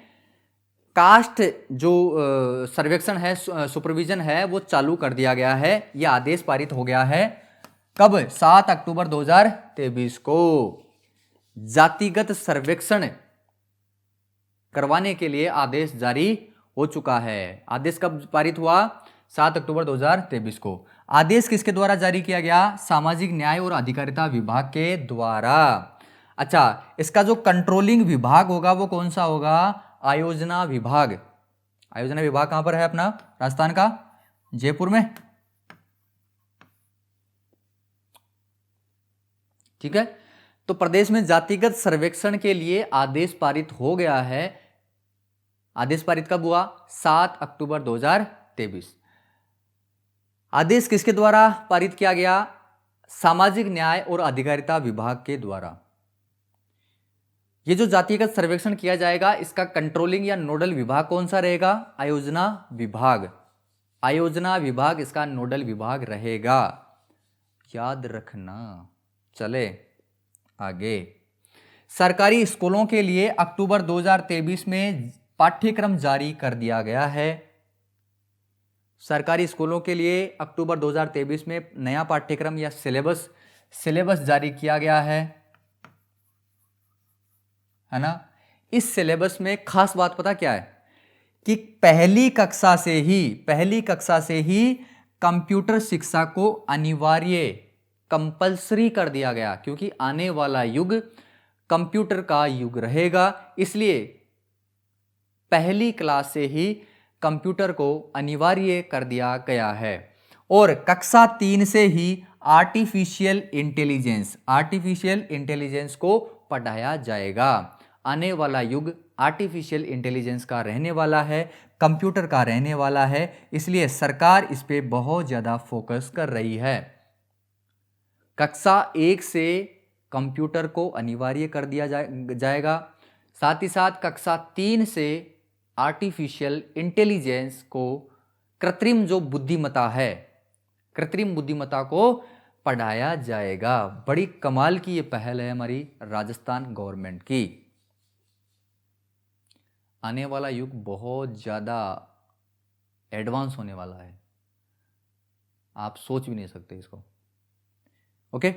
कास्ट जो सर्वेक्षण है, सुपरविजन है, वो चालू कर दिया गया है। यह आदेश पारित हो गया है। कब? 7 अक्टूबर 2023 को। जातिगत सर्वेक्षण करवाने के लिए आदेश जारी हो चुका है। आदेश कब पारित हुआ? 7 अक्टूबर 2023 को। आदेश किसके द्वारा जारी किया गया? सामाजिक न्याय और अधिकारिता विभाग के द्वारा। अच्छा, इसका जो कंट्रोलिंग विभाग होगा वो कौन सा होगा? आयोजना विभाग। आयोजना विभाग कहां पर है अपना? राजस्थान का जयपुर में। ठीक है, तो प्रदेश में जातिगत सर्वेक्षण के लिए आदेश पारित हो गया है। आदेश पारित कब हुआ? 7 अक्टूबर 2023। आदेश किसके द्वारा पारित किया गया? सामाजिक न्याय और अधिकारिता विभाग के द्वारा। ये जो जातिगत सर्वेक्षण किया जाएगा, इसका कंट्रोलिंग या नोडल विभाग कौन सा रहेगा? आयोजना विभाग। आयोजना विभाग इसका नोडल विभाग रहेगा, याद रखना। चले आगे। सरकारी स्कूलों के लिए अक्टूबर 2023 में पाठ्यक्रम जारी कर दिया गया है। सरकारी स्कूलों के लिए अक्टूबर 2023 में नया पाठ्यक्रम या सिलेबस जारी किया गया है ना। इस सिलेबस में खास बात पता क्या है कि पहली कक्षा से ही कंप्यूटर शिक्षा को अनिवार्य कंपल्सरी कर दिया गया, क्योंकि आने वाला युग कंप्यूटर का युग रहेगा, इसलिए पहली क्लास से ही कंप्यूटर को अनिवार्य कर दिया गया है। और कक्षा 3 से ही आर्टिफिशियल इंटेलिजेंस को पढ़ाया जाएगा। आने वाला युग आर्टिफिशियल इंटेलिजेंस का रहने वाला है, कंप्यूटर का रहने वाला है, इसलिए सरकार इस पे बहुत ज़्यादा फोकस कर रही है। कक्षा 1 से कंप्यूटर को अनिवार्य कर दिया जाएगा, साथ ही साथ कक्षा 3 से आर्टिफिशियल इंटेलिजेंस को, कृत्रिम जो बुद्धिमत्ता है, कृत्रिम बुद्धिमत्ता को पढ़ाया जाएगा। बड़ी कमाल की ये पहल है हमारी राजस्थान गवर्नमेंट की। आने वाला युग बहुत ज़्यादा एडवांस होने वाला है, आप सोच भी नहीं सकते इसको। ओके।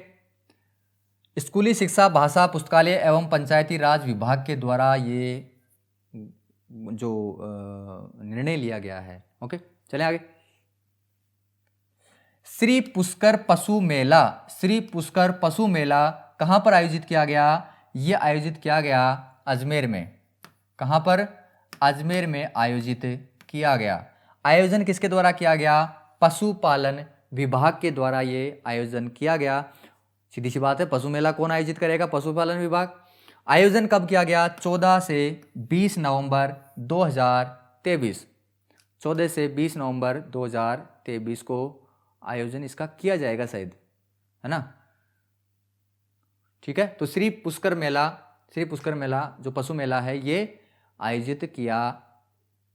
स्कूली शिक्षा, भाषा, पुस्तकालय एवं पंचायती राज विभाग के द्वारा ये जो निर्णय लिया गया है। ओके, चलें आगे। श्री पुष्कर पशु मेला कहाँ पर आयोजित किया गया? ये आयोजित किया गया अजमेर में। कहाँ पर? अजमेर में आयोजित किया गया। आयोजन किसके द्वारा किया गया? पशुपालन विभाग के द्वारा ये आयोजन किया गया। सीधी सी बात है, पशु मेला कौन आयोजित करेगा? पशुपालन विभाग। आयोजन कब किया गया? 14 से 20 नवंबर 2023। 14 से 20 नवंबर 2023 को आयोजन इसका किया जाएगा शायद, है ना। ठीक है, तो श्री पुष्कर मेला जो पशु मेला है ये आयोजित किया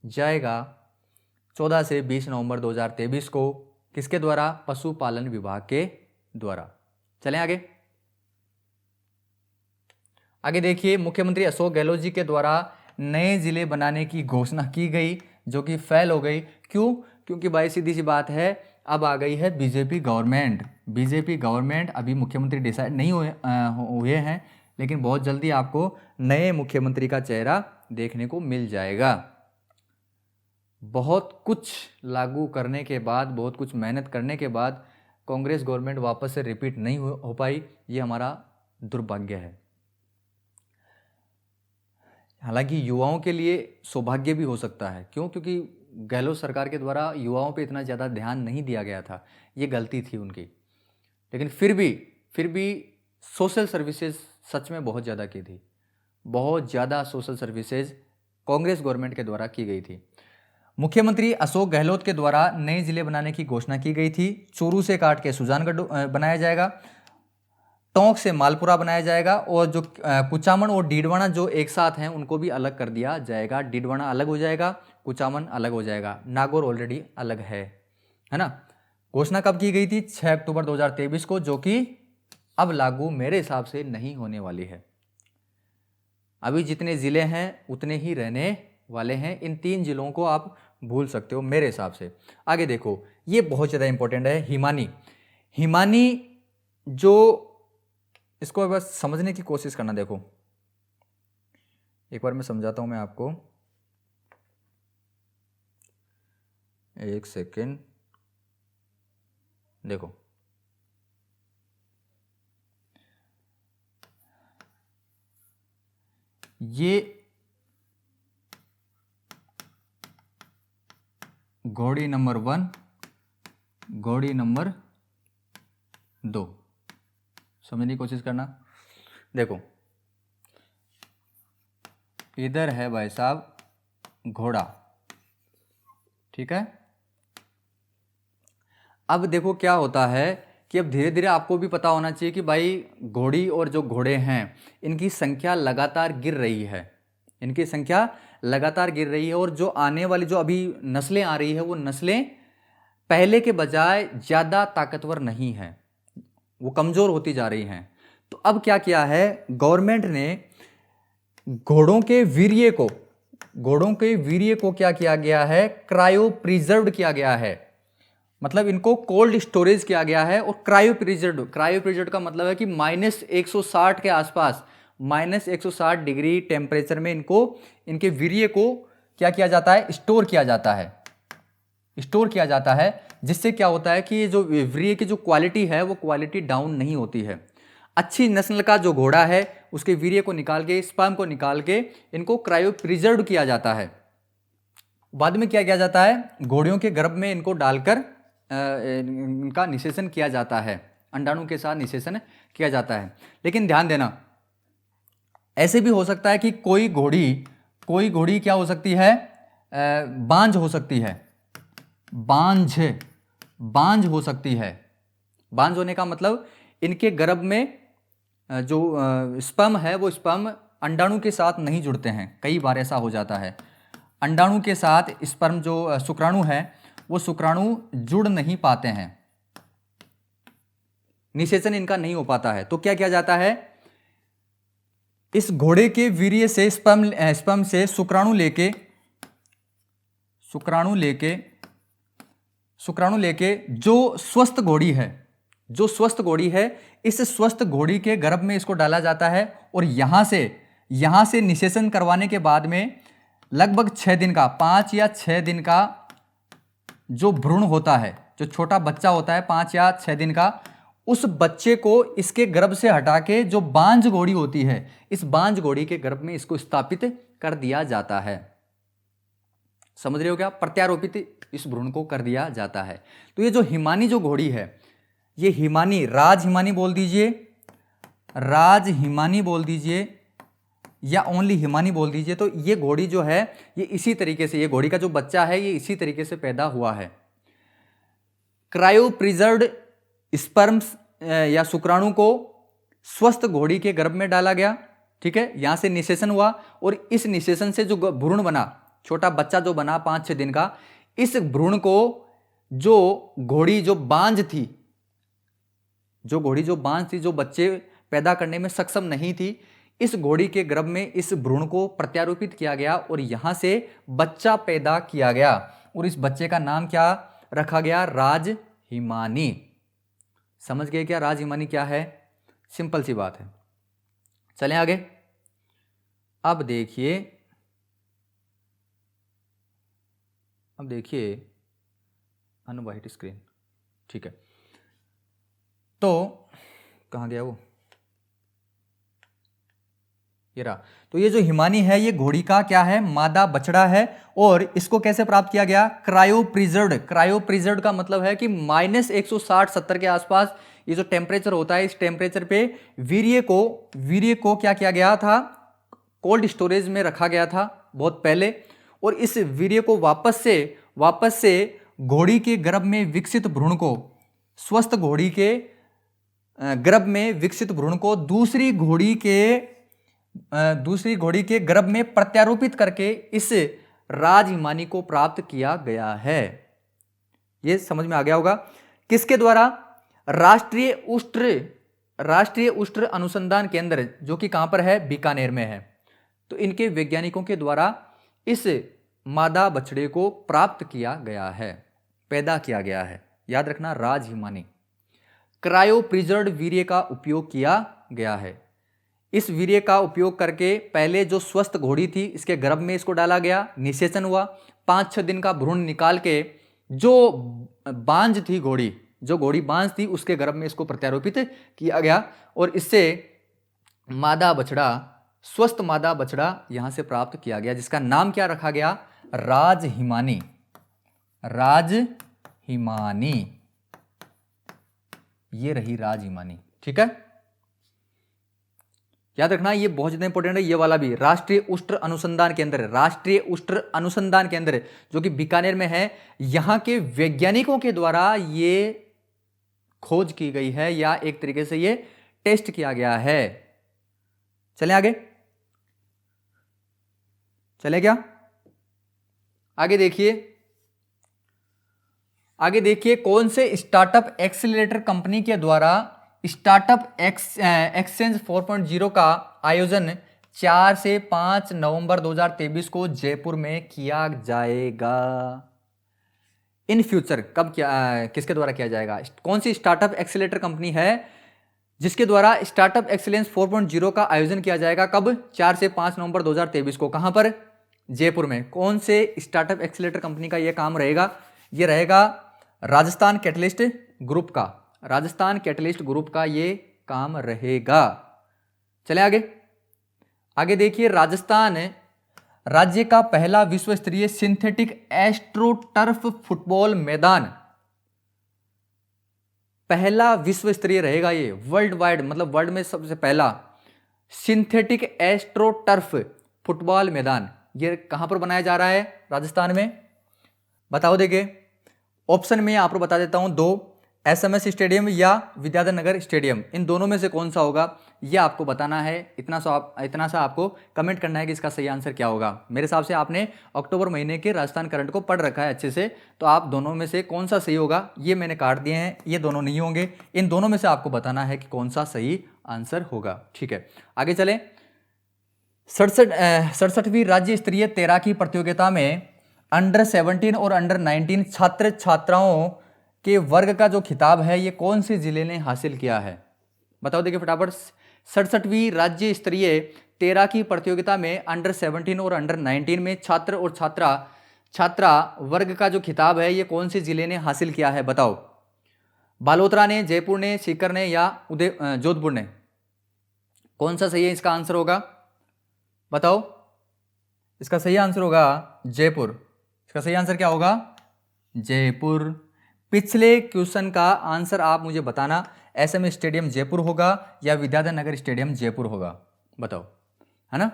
जाएगा 14 से 20 नवंबर 2023 को। किसके द्वारा? पशुपालन विभाग के द्वारा। चलें आगे। आगे देखिए, मुख्यमंत्री अशोक गहलोत जी के द्वारा नए जिले बनाने की घोषणा की गई, जो कि फेल हो गई। क्यों? क्योंकि भाई सीधी सी बात है, अब आ गई है बीजेपी गवर्नमेंट। अभी मुख्यमंत्री डिसाइड नहीं हुए हैं, लेकिन बहुत जल्दी आपको नए मुख्यमंत्री का चेहरा देखने को मिल जाएगा। बहुत कुछ लागू करने के बाद, बहुत कुछ मेहनत करने के बाद कांग्रेस गवर्नमेंट वापस से रिपीट नहीं हो पाई, ये हमारा दुर्भाग्य है। हालांकि युवाओं के लिए सौभाग्य भी हो सकता है। क्यों? क्योंकि गहलोत सरकार के द्वारा युवाओं पे इतना ज़्यादा ध्यान नहीं दिया गया था, ये गलती थी उनकी। लेकिन फिर भी सोशल सर्विसेज सच में बहुत ज़्यादा की थी। बहुत ज़्यादा सोशल सर्विसेज कांग्रेस गवर्नमेंट के द्वारा की गई थी। मुख्यमंत्री अशोक गहलोत के द्वारा नए जिले बनाने की घोषणा की गई थी। चूरू से काट के सुजानगढ़ बनाया जाएगा, टोंक से मालपुरा बनाया जाएगा, और जो कुचामन और डीडवाना जो एक साथ हैं उनको भी अलग कर दिया जाएगा। डीडवाना अलग हो जाएगा, कुचामन अलग हो जाएगा, नागौर ऑलरेडी अलग है ना। घोषणा कब की गई थी? 6 अक्टूबर 2023 को, जो कि अब लागू मेरे हिसाब से नहीं होने वाली है। अभी जितने ज़िले हैं उतने ही रहने वाले हैं। इन 3 जिलों को आप भूल सकते हो मेरे हिसाब से। आगे देखो, ये बहुत ज़्यादा इंपॉर्टेंट है। हिमानी जो, इसको बस समझने की कोशिश करना। देखो एक बार मैं समझाता हूं मैं आपको, एक सेकेंड। देखो, ये घोड़ी नंबर 1, घोड़ी नंबर 2, समझने की कोशिश करना। देखो इधर है भाई साहब घोड़ा, ठीक है। अब देखो क्या होता है कि अब धीरे धीरे आपको भी पता होना चाहिए कि भाई घोड़ी और जो घोड़े हैं इनकी संख्या लगातार गिर रही है, इनकी संख्या लगातार गिर रही है। और जो आने वाली जो अभी नस्लें आ रही है वो नस्लें पहले के बजाय ज़्यादा ताकतवर नहीं हैं, वो कमज़ोर होती जा रही हैं। तो अब क्या किया है गवर्नमेंट ने घोड़ों के वीर्य को क्या किया गया है, क्रायो प्रिजर्व किया गया है, मतलब इनको कोल्ड स्टोरेज किया गया है। और क्रायो प्रिजर्व का मतलब है कि -160 के आसपास, -160 डिग्री टेम्परेचर में इनके वीर्य को क्या किया जाता है, स्टोर किया जाता है, जिससे क्या होता है कि जो वीर्य की जो क्वालिटी है वो क्वालिटी डाउन नहीं होती है। अच्छी नस्ल का जो घोड़ा है उसके वीर्य को निकाल के, स्पर्म को निकाल के इनको क्रायो प्रिजर्व किया जाता है। बाद में क्या किया जाता है, घोड़ियों के गर्भ में इनको डालकर इनका निषेचन किया जाता है, अंडाणु के साथ निषेचन किया जाता है। लेकिन ध्यान देना, ऐसे भी हो सकता है कि कोई घोड़ी क्या हो सकती है, बांझ हो सकती है, बांझ हो सकती है। बांझ होने का मतलब इनके गर्भ में जो स्पर्म है वो स्पर्म अंडाणु के साथ नहीं जुड़ते हैं। कई बार ऐसा हो जाता है, अंडाणु के साथ स्पर्म जो शुक्राणु है वो शुक्राणु जुड़ नहीं पाते हैं, निषेचन इनका नहीं हो पाता है। तो क्या किया जाता है, इस घोड़े के वीर्य से स्पर्म से शुक्राणु लेके जो स्वस्थ घोड़ी है इस स्वस्थ घोड़ी के गर्भ में इसको डाला जाता है। और यहां से निषेचन करवाने के बाद में लगभग 6 दिन का, 5 या 6 दिन का जो भ्रूण होता है, जो छोटा बच्चा होता है 5 या 6 दिन का, उस बच्चे को इसके गर्भ से हटा के जो बांझ घोड़ी होती है, इस बांझ घोड़ी के गर्भ में इसको स्थापित कर दिया जाता है। समझ रहे हो क्या, प्रत्यारोपित इस भ्रूण को कर दिया जाता है। तो ये जो हिमानी जो घोड़ी है, ये हिमानी, राज हिमानी बोल दीजिए या ओनली हिमानी बोल दीजिए। तो ये घोड़ी जो है ये इसी तरीके से, ये घोड़ी का जो बच्चा है ये इसी तरीके से पैदा हुआ है। क्रायो प्रिजर्व्ड स्पर्म्स या शुक्राणु को स्वस्थ घोड़ी के गर्भ में डाला गया, ठीक है, यहां से निषेचन हुआ। और इस निषेचन से जो भ्रूण बना, छोटा बच्चा जो बना 5-6 दिन का, इस भ्रूण को जो घोड़ी जो बांझ थी, जो बच्चे पैदा करने में सक्षम नहीं थी, इस घोड़ी के गर्भ में इस भ्रूण को प्रत्यारोपित किया गया और यहां से बच्चा पैदा किया गया। और इस बच्चे का नाम क्या रखा गया, राज हिमानी। समझ गए क्या राज हिमानी क्या है, सिंपल सी बात है। चलें आगे। अब देखिए अनवाइट स्क्रीन, ठीक है। तो कहाँ गया वो, ये रहा। तो ये जो हिमानी है ये घोड़ी का क्या है, मादा बछड़ा है। और इसको कैसे प्राप्त किया गया, क्रायो प्रिजर्व्ड का मतलब है कि -160-70 के आसपास ये जो टेम्परेचर होता है, इस टेम्परेचर पे वीर्य को क्या किया गया था, कोल्ड स्टोरेज में रखा गया था बहुत पहले। और इस वीर्य को वापस से घोड़ी के गर्भ में विकसित भ्रूण को, स्वस्थ घोड़ी के गर्भ में विकसित भ्रूण को दूसरी घोड़ी के गर्भ में प्रत्यारोपित करके इस राज हिमानी को प्राप्त किया गया है। यह समझ में आ गया होगा। किसके द्वारा, राष्ट्रीय उष्ट्र अनुसंधान केंद्र, जो कि कहां पर है, बीकानेर में है। तो इनके वैज्ञानिकों के द्वारा इस मादा बछड़े को प्राप्त किया गया है, पैदा किया गया है। याद रखना, राज हिमानी। क्रायो प्रिजर्व्ड वीर्य का उपयोग किया गया है। इस वीर्य का उपयोग करके पहले जो स्वस्थ घोड़ी थी इसके गर्भ में इसको डाला गया, निषेचन हुआ, 5-6 दिन का भ्रूण निकाल के जो घोड़ी बांझ थी उसके गर्भ में इसको प्रत्यारोपित किया गया। और इससे स्वस्थ मादा बछड़ा यहां से प्राप्त किया गया, जिसका नाम क्या रखा गया, राज हिमानी। ये रही राज हिमानी, ठीक है। याद रखना ये बहुत ज्यादा इंपॉर्टेंट है। ये वाला भी राष्ट्रीय उष्ट्र अनुसंधान केंद्र जो कि बीकानेर में है, यहां के वैज्ञानिकों के द्वारा ये खोज की गई है या एक तरीके से ये टेस्ट किया गया है। चलें आगे, चले क्या, आगे देखिए कौन से स्टार्टअप एक्सीलरेटर कंपनी के द्वारा स्टार्टअप एक्सचेंज 4.0 का आयोजन 4 से 5 नवंबर 2023 को जयपुर में किया जाएगा। इन फ्यूचर कब किसके द्वारा किया जाएगा? कौन सी स्टार्टअप एक्सीलेटर कंपनी है जिसके द्वारा स्टार्टअप एक्सीलेंस 4.0 का आयोजन किया जाएगा? कब? 4 से 5 नवंबर 2023 को। कहां पर? जयपुर में। कौन से स्टार्टअप एक्सीलेटर कंपनी का यह काम रहेगा? यह रहेगा राजस्थान कैटलिस्ट ग्रुप का। राजस्थान कैटलिस्ट ग्रुप का ये काम रहेगा। चले आगे। आगे देखिए, राजस्थान राज्य का पहला विश्व स्तरीय सिंथेटिक एस्ट्रोटर्फ फुटबॉल मैदान, पहला विश्व स्तरीय रहेगा ये, वर्ल्ड वाइड, मतलब वर्ल्ड में सबसे पहला सिंथेटिक एस्ट्रोटर्फ फुटबॉल मैदान। ये कहां पर बनाया जा रहा है? राजस्थान में। बताओ देखिए, ऑप्शन में आपको बता देता हूं, 2 SMS स्टेडियम या विद्याधर नगर स्टेडियम, इन दोनों में से कौन सा होगा ये आपको बताना है। इतना सा आपको कमेंट करना है कि इसका सही आंसर क्या होगा। मेरे हिसाब से आपने अक्टूबर महीने के राजस्थान करंट को पढ़ रखा है अच्छे से, तो आप दोनों में से कौन सा सही होगा ये मैंने काट दिए हैं, ये दोनों नहीं होंगे। इन दोनों में से आपको बताना है कि कौन सा सही आंसर होगा। ठीक है, आगे चले। 67वीं राज्य स्तरीय तैराकी प्रतियोगिता में अंडर 17 और अंडर 19 छात्र छात्राओं के वर्ग का जो खिताब है ये कौन से जिले ने हासिल किया है? बताओ देखिए फटाफट। 67वीं राज्य स्तरीय तैराकी प्रतियोगिता में अंडर 17 और अंडर 19 में छात्र और छात्रा वर्ग का जो खिताब है ये कौन से जिले ने हासिल किया है? बताओ। बालोतरा ने, जयपुर ने, सीकर ने या जोधपुर ने? कौन सा सही है? इसका आंसर होगा, बताओ। इसका सही आंसर होगा जयपुर। इसका सही आंसर क्या होगा? जयपुर। पिछले क्वेश्चन का आंसर आप मुझे बताना, SM स्टेडियम जयपुर होगा या विद्याधर नगर स्टेडियम जयपुर होगा? बताओ, है ना।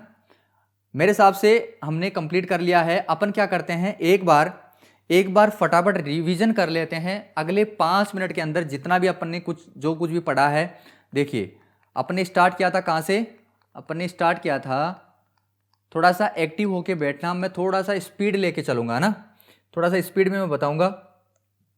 मेरे हिसाब से हमने कंप्लीट कर लिया है। अपन क्या करते हैं, एक बार फटाफट रिवीजन कर लेते हैं। अगले 5 मिनट के अंदर जितना भी अपन ने जो कुछ भी पढ़ा है, देखिए अपने स्टार्ट किया था कहाँ से? अपने स्टार्ट किया था, थोड़ा सा एक्टिव होके बैठना, मैं थोड़ा सा स्पीड लेके चलूंगा ना, थोड़ा सा स्पीड में मैं बताऊंगा।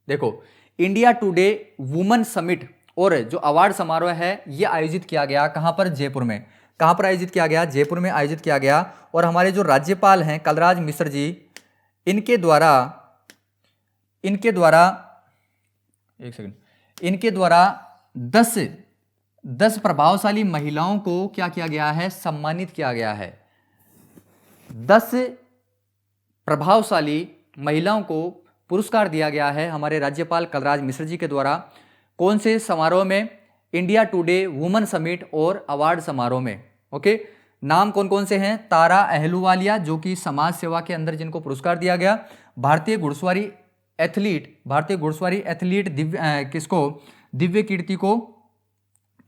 देखो, इंडिया टुडे वुमेन समिट और जो अवार्ड समारोह है ये आयोजित किया गया कहां पर? जयपुर में। कहां पर आयोजित किया गया? जयपुर में आयोजित किया गया। और हमारे जो राज्यपाल हैं कलराज मिश्र जी, इनके द्वारा 10 प्रभावशाली महिलाओं को क्या किया गया है? सम्मानित किया गया है। 10 प्रभावशाली महिलाओं को पुरस्कार दिया गया है हमारे राज्यपाल कलराज मिश्र जी के द्वारा। कौन से समारोह में? इंडिया टुडे वुमेन समिट और अवार्ड समारोह में। ओके, नाम कौन कौन से हैं? तारा अहलूवालिया, जो कि समाज सेवा के अंदर जिनको पुरस्कार दिया गया। भारतीय घुड़सवारी एथलीट दिव्य कीर्ति को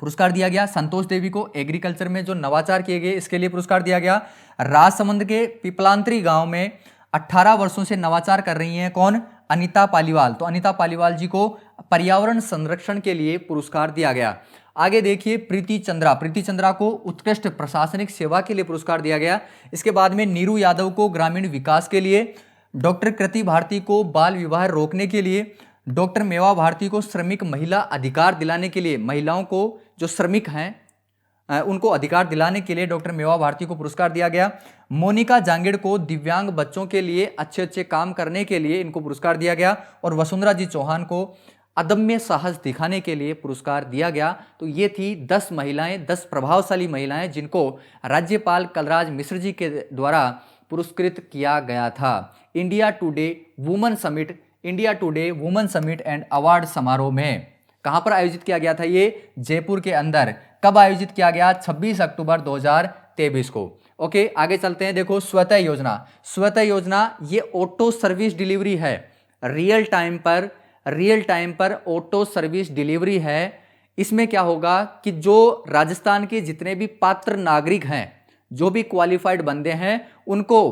पुरस्कार दिया गया। संतोष देवी को एग्रीकल्चर में जो नवाचार किए गए इसके लिए पुरस्कार दिया गया। राजसमंद के पिपलांतरी गांव में 18 वर्षों से नवाचार कर रही हैं कौन? अनीता पालीवाल। तो अनीता पालीवाल जी को पर्यावरण संरक्षण के लिए पुरस्कार दिया गया। आगे देखिए, प्रीति चंद्रा को उत्कृष्ट प्रशासनिक सेवा के लिए पुरस्कार दिया गया। इसके बाद में नीरू यादव को ग्रामीण विकास के लिए, डॉक्टर कृति भारती को बाल विवाह रोकने के लिए, डॉक्टर मेवा भारती को श्रमिक महिला अधिकार दिलाने के लिए, महिलाओं को जो श्रमिक हैं उनको अधिकार दिलाने के लिए डॉक्टर मेवा भारती को पुरस्कार दिया गया। मोनिका जांगिड़ को दिव्यांग बच्चों के लिए अच्छे काम करने के लिए इनको पुरस्कार दिया गया। और वसुंधरा जी चौहान को अदम्य साहस दिखाने के लिए पुरस्कार दिया गया। तो ये थी 10 महिलाएं, 10 प्रभावशाली महिलाएं जिनको राज्यपाल कलराज मिश्र जी के द्वारा पुरस्कृत किया गया था India today women summit and award समारोह में। कहां पर आयोजित किया गया था? ये जयपुर के अंदर। कब आयोजित किया गया? 26 अक्टूबर 2023 को। ओके, आगे चलते हैं। देखो, स्वतः योजना ये ऑटो सर्विस डिलीवरी है, रियल टाइम पर ऑटो सर्विस डिलीवरी है। इसमें क्या होगा कि जो राजस्थान के जितने भी पात्र नागरिक हैं, जो भी क्वालिफाइड बंदे हैं, उनको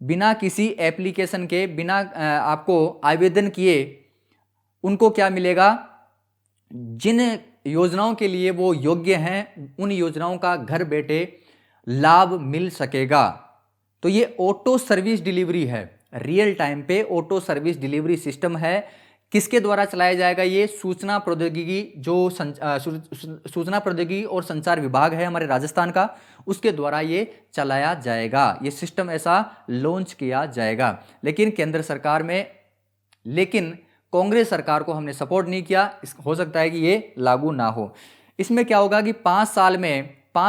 बिना किसी एप्लीकेशन के, बिना आपको आवेदन किए उनको क्या मिलेगा? जिन योजनाओं के लिए वो योग्य हैं उन योजनाओं का घर बैठे लाभ मिल सकेगा। तो ये ऑटो सर्विस डिलीवरी है, रियल टाइम पे ऑटो सर्विस डिलीवरी सिस्टम है किसके द्वारा चलाया जाएगा? ये सूचना प्रौद्योगिकी जो सूचना प्रौद्योगिकी और संचार विभाग है हमारे राजस्थान का, उसके द्वारा ये चलाया जाएगा। ये सिस्टम ऐसा लॉन्च किया जाएगा। लेकिन केंद्र सरकार में, लेकिन कांग्रेस सरकार को हमने सपोर्ट नहीं किया, हो सकता है कि ये लागू ना हो। इसमें क्या होगा कि 5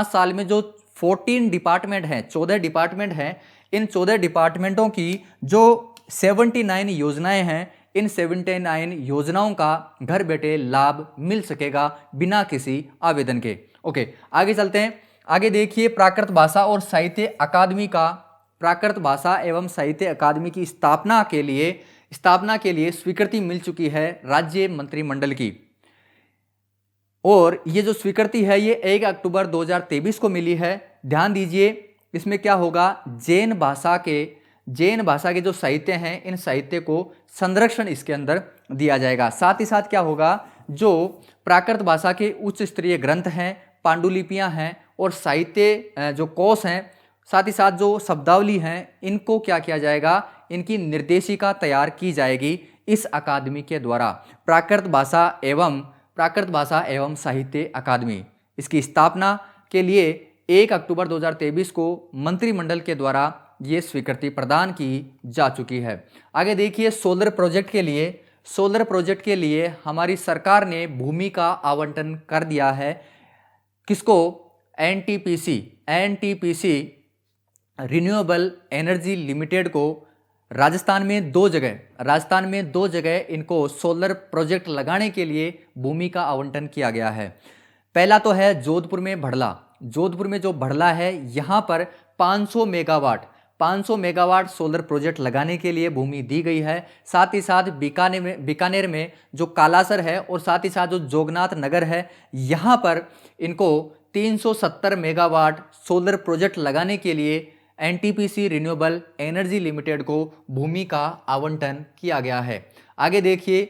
साल में जो 14 डिपार्टमेंट हैं, 14 डिपार्टमेंट हैं, इन 14 डिपार्टमेंटों की जो 79 योजनाएं हैं, इन 79 योजनाओं का घर बैठे लाभ मिल सकेगा बिना किसी आवेदन के। ओके, आगे चलते हैं। आगे देखिए, प्राकृत भाषा और साहित्य अकादमी का, प्राकृत भाषा एवं साहित्य अकादमी की स्थापना के लिए स्वीकृति मिल चुकी है राज्य मंत्रिमंडल की। और ये जो स्वीकृति है ये 1 अक्टूबर 2023 को मिली है। ध्यान दीजिए, इसमें क्या होगा, जैन भाषा के जो साहित्य हैं, इन साहित्य को संरक्षण इसके अंदर दिया जाएगा। साथ ही साथ क्या होगा, जो प्राकृत भाषा के उच्च स्तरीय ग्रंथ हैं, पांडुलिपियां हैं और साहित्य जो कोश हैं, साथ ही साथ जो शब्दावली हैं, इनको क्या किया जाएगा, इनकी निर्देशिका तैयार की जाएगी इस अकादमी के द्वारा। प्राकृत भाषा एवं साहित्य अकादमी, इसकी स्थापना के लिए 1 अक्टूबर 2023 को मंत्रिमंडल के द्वारा ये स्वीकृति प्रदान की जा चुकी है। आगे देखिए, सोलर प्रोजेक्ट के लिए हमारी सरकार ने भूमि का आवंटन कर दिया है। किसको? एनटीपीसी रिन्यूएबल एनर्जी लिमिटेड को राजस्थान में दो जगह इनको सोलर प्रोजेक्ट लगाने के लिए भूमि का आवंटन किया गया है। पहला तो है जोधपुर में जो भड़ला है, यहाँ पर 500 मेगावाट सोलर प्रोजेक्ट लगाने के लिए भूमि दी गई है। साथ ही साथ बीकानेर में जो कालासर है और साथ ही साथ जो जोगनाथ नगर है, यहाँ पर इनको 370 मेगावाट सोलर प्रोजेक्ट लगाने के लिए एनटीपीसी रिन्यूएबल एनर्जी लिमिटेड को भूमि का आवंटन किया गया है। आगे देखिए,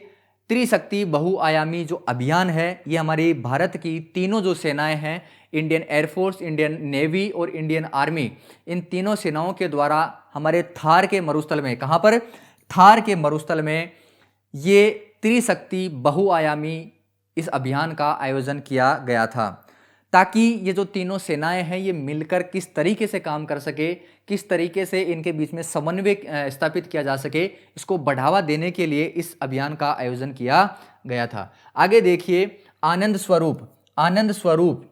त्रिशक्ति बहुआयामी जो अभियान है, ये हमारी भारत की तीनों जो सेनाएं हैं, इंडियन एयरफोर्स, इंडियन नेवी और इंडियन आर्मी, इन तीनों सेनाओं के द्वारा हमारे थार के मरुस्थल में, कहाँ पर? थार के मरुस्थल में ये त्रिशक्ति बहुआयामी इस अभियान का आयोजन किया गया था, ताकि ये जो तीनों सेनाएं हैं ये मिलकर किस तरीके से काम कर सके, किस तरीके से इनके बीच में समन्वय स्थापित किया जा सके, इसको बढ़ावा देने के लिए इस अभियान का आयोजन किया गया था। आगे देखिए, आनंद स्वरूप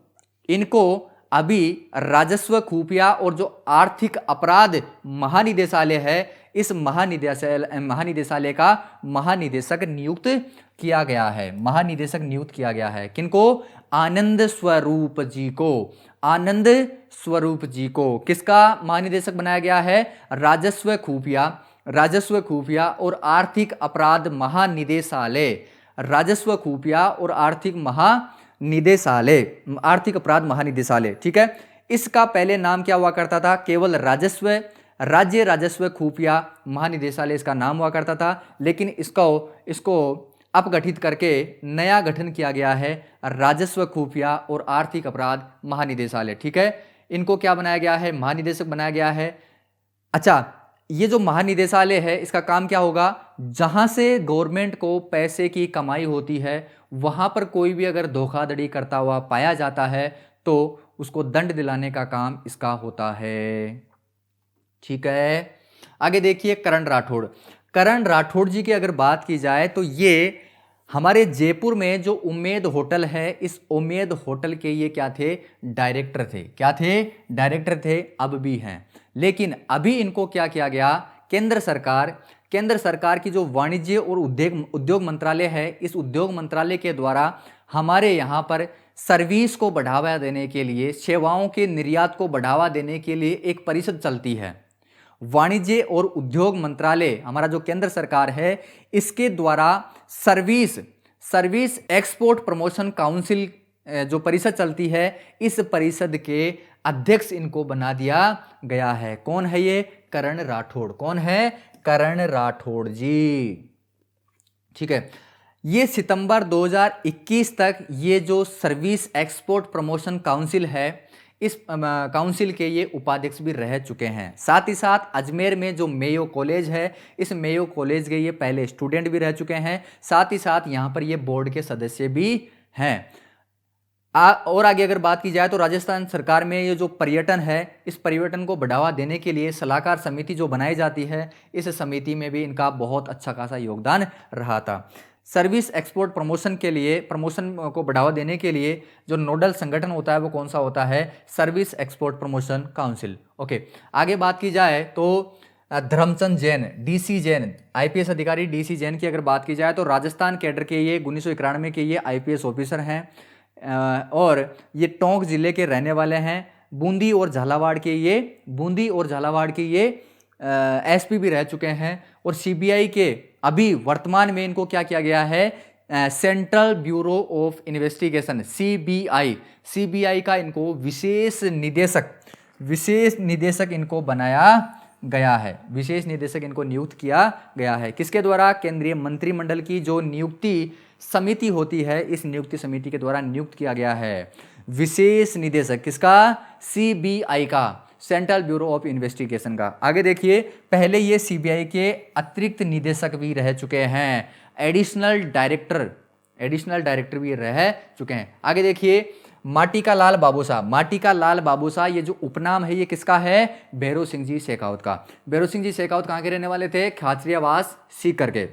इनको अभी राजस्व खुफिया और जो आर्थिक अपराध महानिदेशालय है, इस महानिदेशालय का महानिदेशक नियुक्त किया गया है। किनको? आनंद स्वरूप जी को किसका महानिदेशक बनाया गया है? राजस्व खुफिया और आर्थिक अपराध महानिदेशालय, ठीक है। इसका पहले नाम क्या हुआ करता था? केवल राज्य राजस्व खुफिया महानिदेशालय इसका नाम हुआ करता था, लेकिन इसको अपगठित करके नया गठन किया गया है, राजस्व खुफिया और आर्थिक अपराध महानिदेशालय, ठीक है। इनको क्या बनाया गया है? महानिदेशक बनाया गया है। अच्छा, ये जो महानिदेशालय है, इसका काम क्या होगा? जहां से गवर्नमेंट को पैसे की कमाई होती है, वहां पर कोई भी अगर धोखाधड़ी करता हुआ पाया जाता है तो उसको दंड दिलाने का काम इसका होता है, ठीक है। आगे देखिए, करण राठौड़ जी की अगर बात की जाए तो ये हमारे जयपुर में जो उम्मेद होटल है, इस उम्मेद होटल के ये क्या थे? डायरेक्टर थे, अब भी हैं। लेकिन अभी इनको क्या किया गया? केंद्र सरकार की जो वाणिज्य और उद्योग मंत्रालय है, इस उद्योग मंत्रालय के द्वारा हमारे यहाँ पर सर्विस को बढ़ावा देने के लिए, सेवाओं के निर्यात को बढ़ावा देने के लिए एक परिषद चलती है। वाणिज्य और उद्योग मंत्रालय हमारा जो केंद्र सरकार है, इसके द्वारा सर्विस एक्सपोर्ट प्रमोशन काउंसिल जो परिषद चलती है, इस परिषद के अध्यक्ष इनको बना दिया गया है। कौन है ये? करण राठौड़। कौन है? करण राठौड़ जी, ठीक है। ये सितंबर 2021 तक ये जो सर्विस एक्सपोर्ट प्रमोशन काउंसिल है, इस काउंसिल के ये उपाध्यक्ष भी रह चुके हैं। साथ ही साथ अजमेर में जो मेयो कॉलेज है, इस मेयो कॉलेज के ये पहले स्टूडेंट भी रह चुके हैं। साथ ही साथ यहाँ पर ये बोर्ड के सदस्य भी हैं। और आगे अगर बात की जाए तो राजस्थान सरकार में ये जो पर्यटन है, इस पर्यटन को बढ़ावा देने के लिए सलाहकार समिति जो बनाई जाती है, इस समिति में भी इनका बहुत अच्छा खासा योगदान रहा था। सर्विस एक्सपोर्ट प्रमोशन के लिए, प्रमोशन को बढ़ावा देने के लिए जो नोडल संगठन होता है वो कौन सा होता है? Service export promotion council. Okay, आगे बात की जाए तो धर्मचंद जैन, डीसी जैन, आईपीएस अधिकारी डीसी जैन की अगर बात की जाए तो राजस्थान कैडर के ये 1991 के ये आईपीएस ऑफिसर हैं और ये टोंक जिले के रहने वाले हैं। बूंदी और झालावाड़ के ये एसपी भी रह चुके हैं। और सीबीआई के अभी वर्तमान में इनको क्या किया गया है? Central bureau of investigation, CBI का इनको विशेष निदेशक इनको बनाया गया है, विशेष निदेशक इनको नियुक्त किया गया है। किसके द्वारा? केंद्रीय मंत्रिमंडल की जो नियुक्ति समिति होती है, इस नियुक्ति समिति के द्वारा नियुक्त किया गया है विशेष निदेशक। किसका? सीबीआई का, सेंट्रल ब्यूरो ऑफ इन्वेस्टिगेशन का। आगे देखिए, पहले ये सीबीआई के अतिरिक्त निदेशक भी रह चुके हैं, एडिशनल डायरेक्टर भी रह चुके हैं। आगे देखिए, माटिका लाल बाबूसा, ये जो उपनाम है ये किसका है? भैरव सिंह जी शेखावत का। भैरव सिंह जी शेखावत कहाँ के रहने वाले थे? खाचरियावास सीकर के।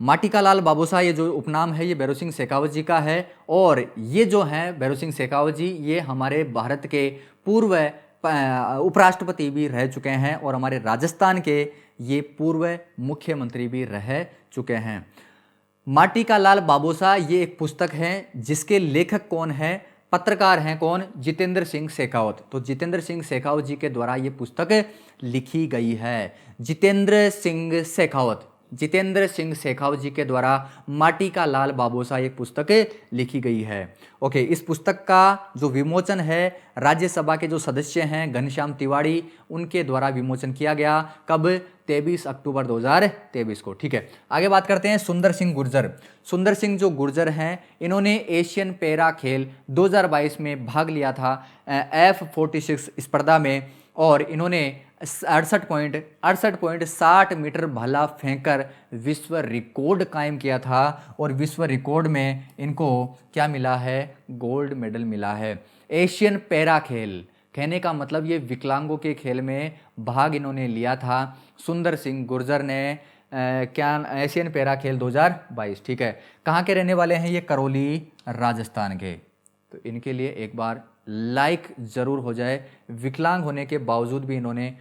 माटिका लाल बाबूसा, ये जो उपनाम है ये भैरव सिंह शेखावत जी का है। और ये जो हैं भैरव सिंह शेखावत जी, ये हमारे भारत के पूर्व उपराष्ट्रपति भी रह चुके हैं और हमारे राजस्थान के ये पूर्व मुख्यमंत्री भी रह चुके हैं। माटिका लाल बाबूसा ये एक पुस्तक है जिसके लेखक कौन है? पत्रकार हैं कौन? जितेंद्र सिंह शेखावत। तो जितेंद्र सिंह शेखावत जी के द्वारा ये पुस्तक लिखी गई है। जितेंद्र सिंह शेखावत जी के द्वारा माटिका लाल बाबूसा एक पुस्तक लिखी गई है। ओके, इस पुस्तक का जो विमोचन है राज्यसभा के जो सदस्य हैं घनश्याम तिवाड़ी, उनके द्वारा विमोचन किया गया। कब? 23 अक्टूबर 2023 को। ठीक है, आगे बात करते हैं सुंदर सिंह जो गुर्जर हैं, इन्होंने एशियन पैरा खेल 2022 में भाग लिया था F46 स्पर्धा में और इन्होंने 68.60 मीटर भाला फेंककर विश्व रिकॉर्ड कायम किया था और विश्व रिकॉर्ड में इनको क्या मिला है? गोल्ड मेडल मिला है। एशियन पैरा खेल कहने का मतलब ये विकलांगों के खेल में भाग इन्होंने लिया था। सुंदर सिंह गुर्जर ने एशियन पैरा खेल 2022। ठीक है, कहाँ के रहने वाले हैं? ये करौली राजस्थान के। तो इनके लिए एक बार लाइक ज़रूर हो जाए। विकलांग होने के बावजूद भी इन्होंने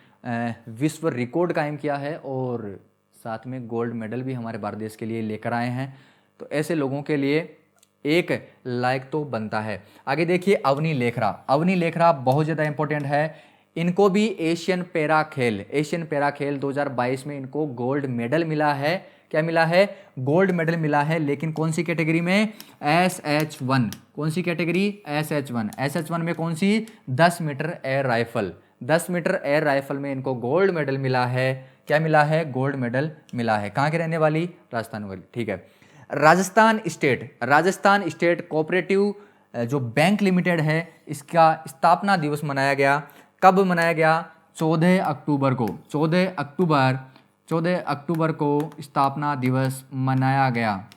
विश्व रिकॉर्ड कायम किया है और साथ में गोल्ड मेडल भी हमारे भारत देश के लिए लेकर आए हैं। तो ऐसे लोगों के लिए एक लाइक तो बनता है। आगे देखिए, अवनी लेखरा बहुत ज़्यादा इंपॉर्टेंट है। इनको भी एशियन पैरा खेल 2022 में इनको गोल्ड मेडल मिला है। क्या मिला है? गोल्ड मेडल मिला है। लेकिन कौन सी कैटेगरी में? SH1। कौन सी कैटेगरी? SH1 में कौन सी? 10 मीटर एयर राइफल में इनको गोल्ड मेडल मिला है। क्या मिला है? गोल्ड मेडल मिला है। कहाँ के रहने वाली? राजस्थान वाली। ठीक है, राजस्थान स्टेट कोऑपरेटिव जो बैंक लिमिटेड है, इसका स्थापना दिवस मनाया गया। कब मनाया गया? 14 अक्टूबर को स्थापना दिवस मनाया गया।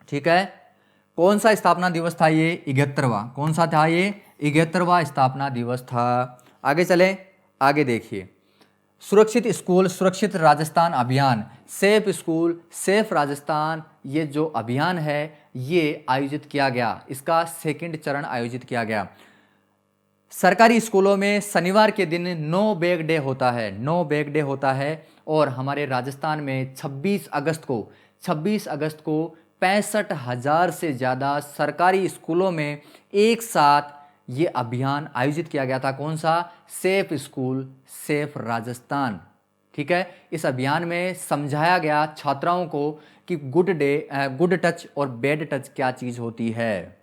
ठीक है, कौन सा स्थापना दिवस था ये? 71वां। कौन सा था ये? 71वां स्थापना दिवस था। आगे चलें, आगे देखिए, सुरक्षित स्कूल सुरक्षित राजस्थान अभियान, सेफ स्कूल सेफ राजस्थान, ये जो अभियान है ये आयोजित किया गया। इसका सेकंड चरण आयोजित किया गया। सरकारी स्कूलों में शनिवार के दिन नो बैग डे होता है और हमारे राजस्थान में 26 अगस्त को 65,000 से ज़्यादा सरकारी स्कूलों में एक साथ ये अभियान आयोजित किया गया था। कौन सा? Safe school safe Rajasthan. ठीक है, इस अभियान में समझाया गया छात्राओं को कि गुड टच और बैड टच क्या चीज़ होती है।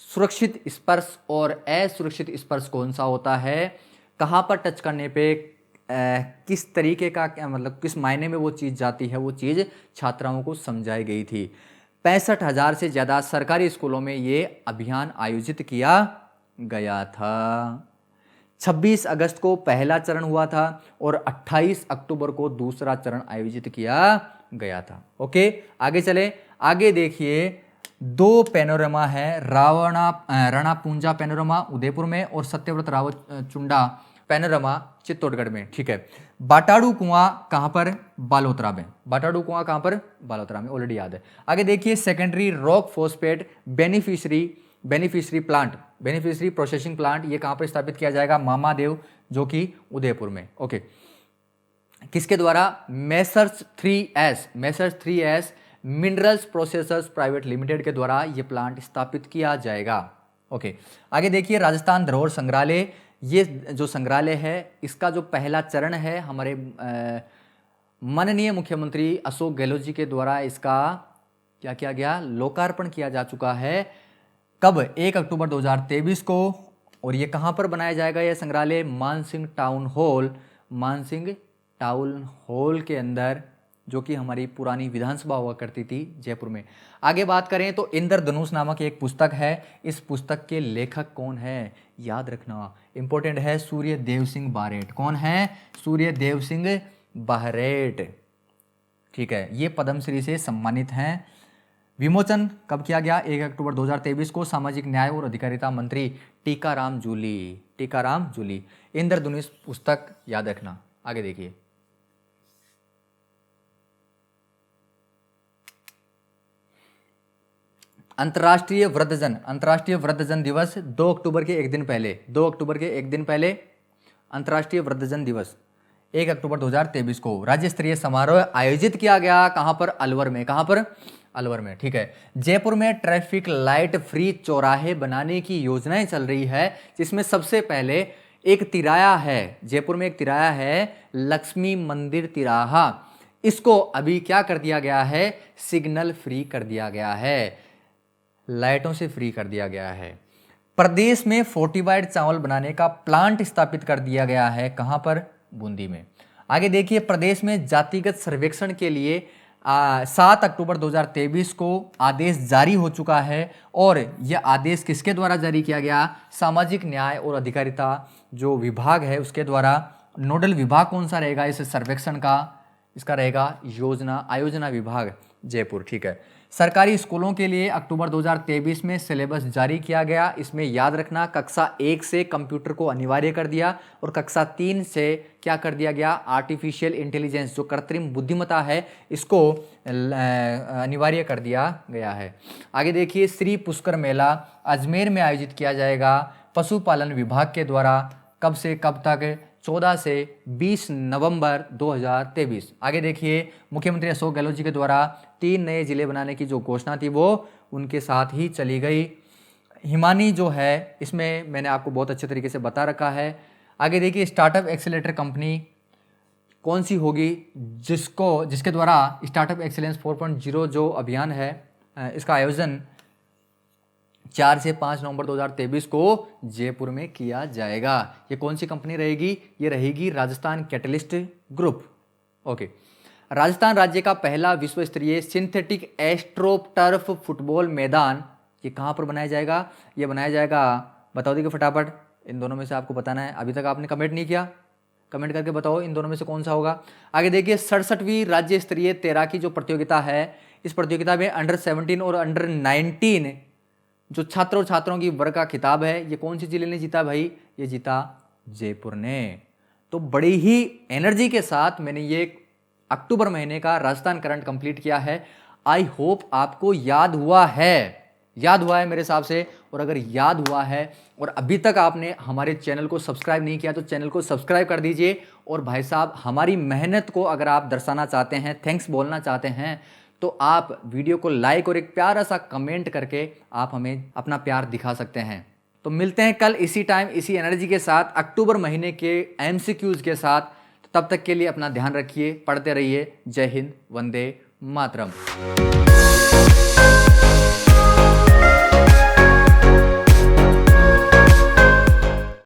सुरक्षित स्पर्श और असुरक्षित स्पर्श कौन सा होता है, कहाँ पर टच करने पे किस तरीके का मतलब किस मायने में वो चीज़ जाती है, वो चीज़ छात्राओं को समझाई गई थी। 65,000 से ज़्यादा सरकारी स्कूलों में ये अभियान आयोजित किया गया था। 26 अगस्त को पहला चरण हुआ था और 28 अक्टूबर को दूसरा चरण आयोजित किया गया था। ओके, आगे चले। आगे देखिए, दो पैनोरमा है, रणपुंजा पैनोरमा उदयपुर में और सत्यव्रत रावतचुंडा पैनोरमा चित्तौड़गढ़ में। ठीक है, बाटाड़ू कुआं कहां पर? बालोतरा में। बाटाड़ू कुआं कहां पर? बालोतरा में, ऑलरेडी याद है। आगे देखिए, secondary rock phosphate beneficiary processing plant, ये कहां पर स्थापित किया जाएगा? मामादेव, जो कि उदयपुर में। ओके, किसके द्वारा? Messrs 3S minerals processors private limited के द्वारा ये प्लांट स्थापित किया जाएगा। ओके, आगे देखिए, राजस्थान धरोहर संग्रहालय, ये जो संग्रहालय है इसका जो पहला चरण है हमारे माननीय मुख्यमंत्री अशोक गहलोत जी के द्वारा इसका क्या किया गया? लोकार्पण किया जा चुका है। कब? 1 अक्टूबर 2023 को। और ये कहाँ पर बनाया जाएगा? यह संग्रहालय मानसिंह टाउन हॉल के अंदर, जो कि हमारी पुरानी विधानसभा हुआ करती थी जयपुर में। आगे बात करें तो इंद्रधनुष नामक एक पुस्तक है। इस पुस्तक के लेखक कौन है? याद रखना, इंपॉर्टेंट है, सूर्यदेव सिंह बारेट। कौन है? सूर्यदेव सिंह बारेट। ठीक है, ये पद्मश्री से सम्मानित हैं। विमोचन कब किया गया? 1 अक्टूबर 2023 को। सामाजिक न्याय और अधिकारिता मंत्री टीकाराम जूली। इंद्रधनुष पुस्तक याद रखना। आगे देखिए, अंतर्राष्ट्रीय वृद्धजन दिवस 2 अक्टूबर के एक दिन पहले अंतर्राष्ट्रीय वृद्धजन दिवस 1 अक्टूबर 2023 को राज्य स्तरीय समारोह आयोजित किया गया। कहां पर? अलवर में। ठीक है, जयपुर में ट्रैफिक लाइट फ्री चौराहे बनाने की योजनाएं चल रही है, जिसमें सबसे पहले एक तिराया है, जयपुर में एक तिराया है, लक्ष्मी मंदिर तिराहा। इसको अभी क्या कर दिया गया है? सिग्नल फ्री कर दिया गया है, लाइटों से फ्री कर दिया गया है। प्रदेश में फोर्टिफाइड चावल बनाने का प्लांट स्थापित कर दिया गया है। कहां पर? बूंदी में। आगे देखिए, प्रदेश में जातिगत सर्वेक्षण के लिए 7 अक्टूबर 2023 को आदेश जारी हो चुका है। और यह आदेश किसके द्वारा जारी किया गया? सामाजिक न्याय और अधिकारिता जो विभाग है उसके द्वारा। नोडल विभाग कौन सा रहेगा इस सर्वेक्षण का? इसका रहेगा आयोजना विभाग जयपुर। ठीक है, सरकारी स्कूलों के लिए अक्टूबर 2023 में सिलेबस जारी किया गया। इसमें याद रखना, कक्षा 1 से कंप्यूटर को अनिवार्य कर दिया और कक्षा 3 से क्या कर दिया गया? आर्टिफिशियल इंटेलिजेंस, जो कृत्रिम बुद्धिमत्ता है, इसको अनिवार्य कर दिया गया है। आगे देखिए, श्री पुष्कर मेला अजमेर में आयोजित किया जाएगा पशुपालन विभाग के द्वारा। कब से कब तक? 14 से 20 नवंबर 2023। आगे देखिए, मुख्यमंत्री अशोक गहलोत जी के द्वारा 3 नए जिले बनाने की जो घोषणा थी वो उनके साथ ही चली गई। हिमानी जो है, इसमें मैंने आपको बहुत अच्छे तरीके से बता रखा है। आगे देखिए, स्टार्टअप एक्सेलेरेटर कंपनी कौन सी होगी जिसके द्वारा स्टार्टअप एक्सीलेंस 4.0 जो अभियान है इसका आयोजन 4 से 5 नवंबर 2023 को जयपुर में किया जाएगा। ये कौन सी कंपनी रहेगी? ये रहेगी Rajasthan catalyst group. Okay, Rajasthan राज्य का पहला विश्व स्तरीय सिंथेटिक एस्ट्रोटर्फ फुटबॉल मैदान ये कहाँ पर बनाया जाएगा? ये बनाया जाएगा, बताओ देखिए फटाफट, इन दोनों में से आपको बताना है। अभी तक आपने कमेंट नहीं किया, कमेंट करके बताओ इन दोनों में से कौन सा होगा। आगे देखिए, 67वीं राज्य स्तरीय तैराकी जो प्रतियोगिता है, इस प्रतियोगिता में अंडर 17 और अंडर 19 जो छात्रों छात्रों की वर्ग का खिताब है, ये कौन सी जिले ने जीता भाई? ये जीता जयपुर ने। तो बड़ी ही एनर्जी के साथ मैंने ये अक्टूबर महीने का राजस्थान करंट कंप्लीट किया है। आई होप आपको याद हुआ है मेरे हिसाब से। और अगर याद हुआ है और अभी तक आपने हमारे चैनल को सब्सक्राइब नहीं किया तो चैनल को सब्सक्राइब कर दीजिए। और भाई साहब, हमारी मेहनत को अगर आप दर्शाना चाहते हैं, थैंक्स बोलना चाहते हैं, तो आप वीडियो को लाइक और एक प्यारा सा कमेंट करके आप हमें अपना प्यार दिखा सकते हैं। तो मिलते हैं कल इसी टाइम इसी एनर्जी के साथ अक्टूबर महीने के MCQs के साथ। तब तक के लिए अपना ध्यान रखिए, पढ़ते रहिए। जय हिंद, वंदे मातरम।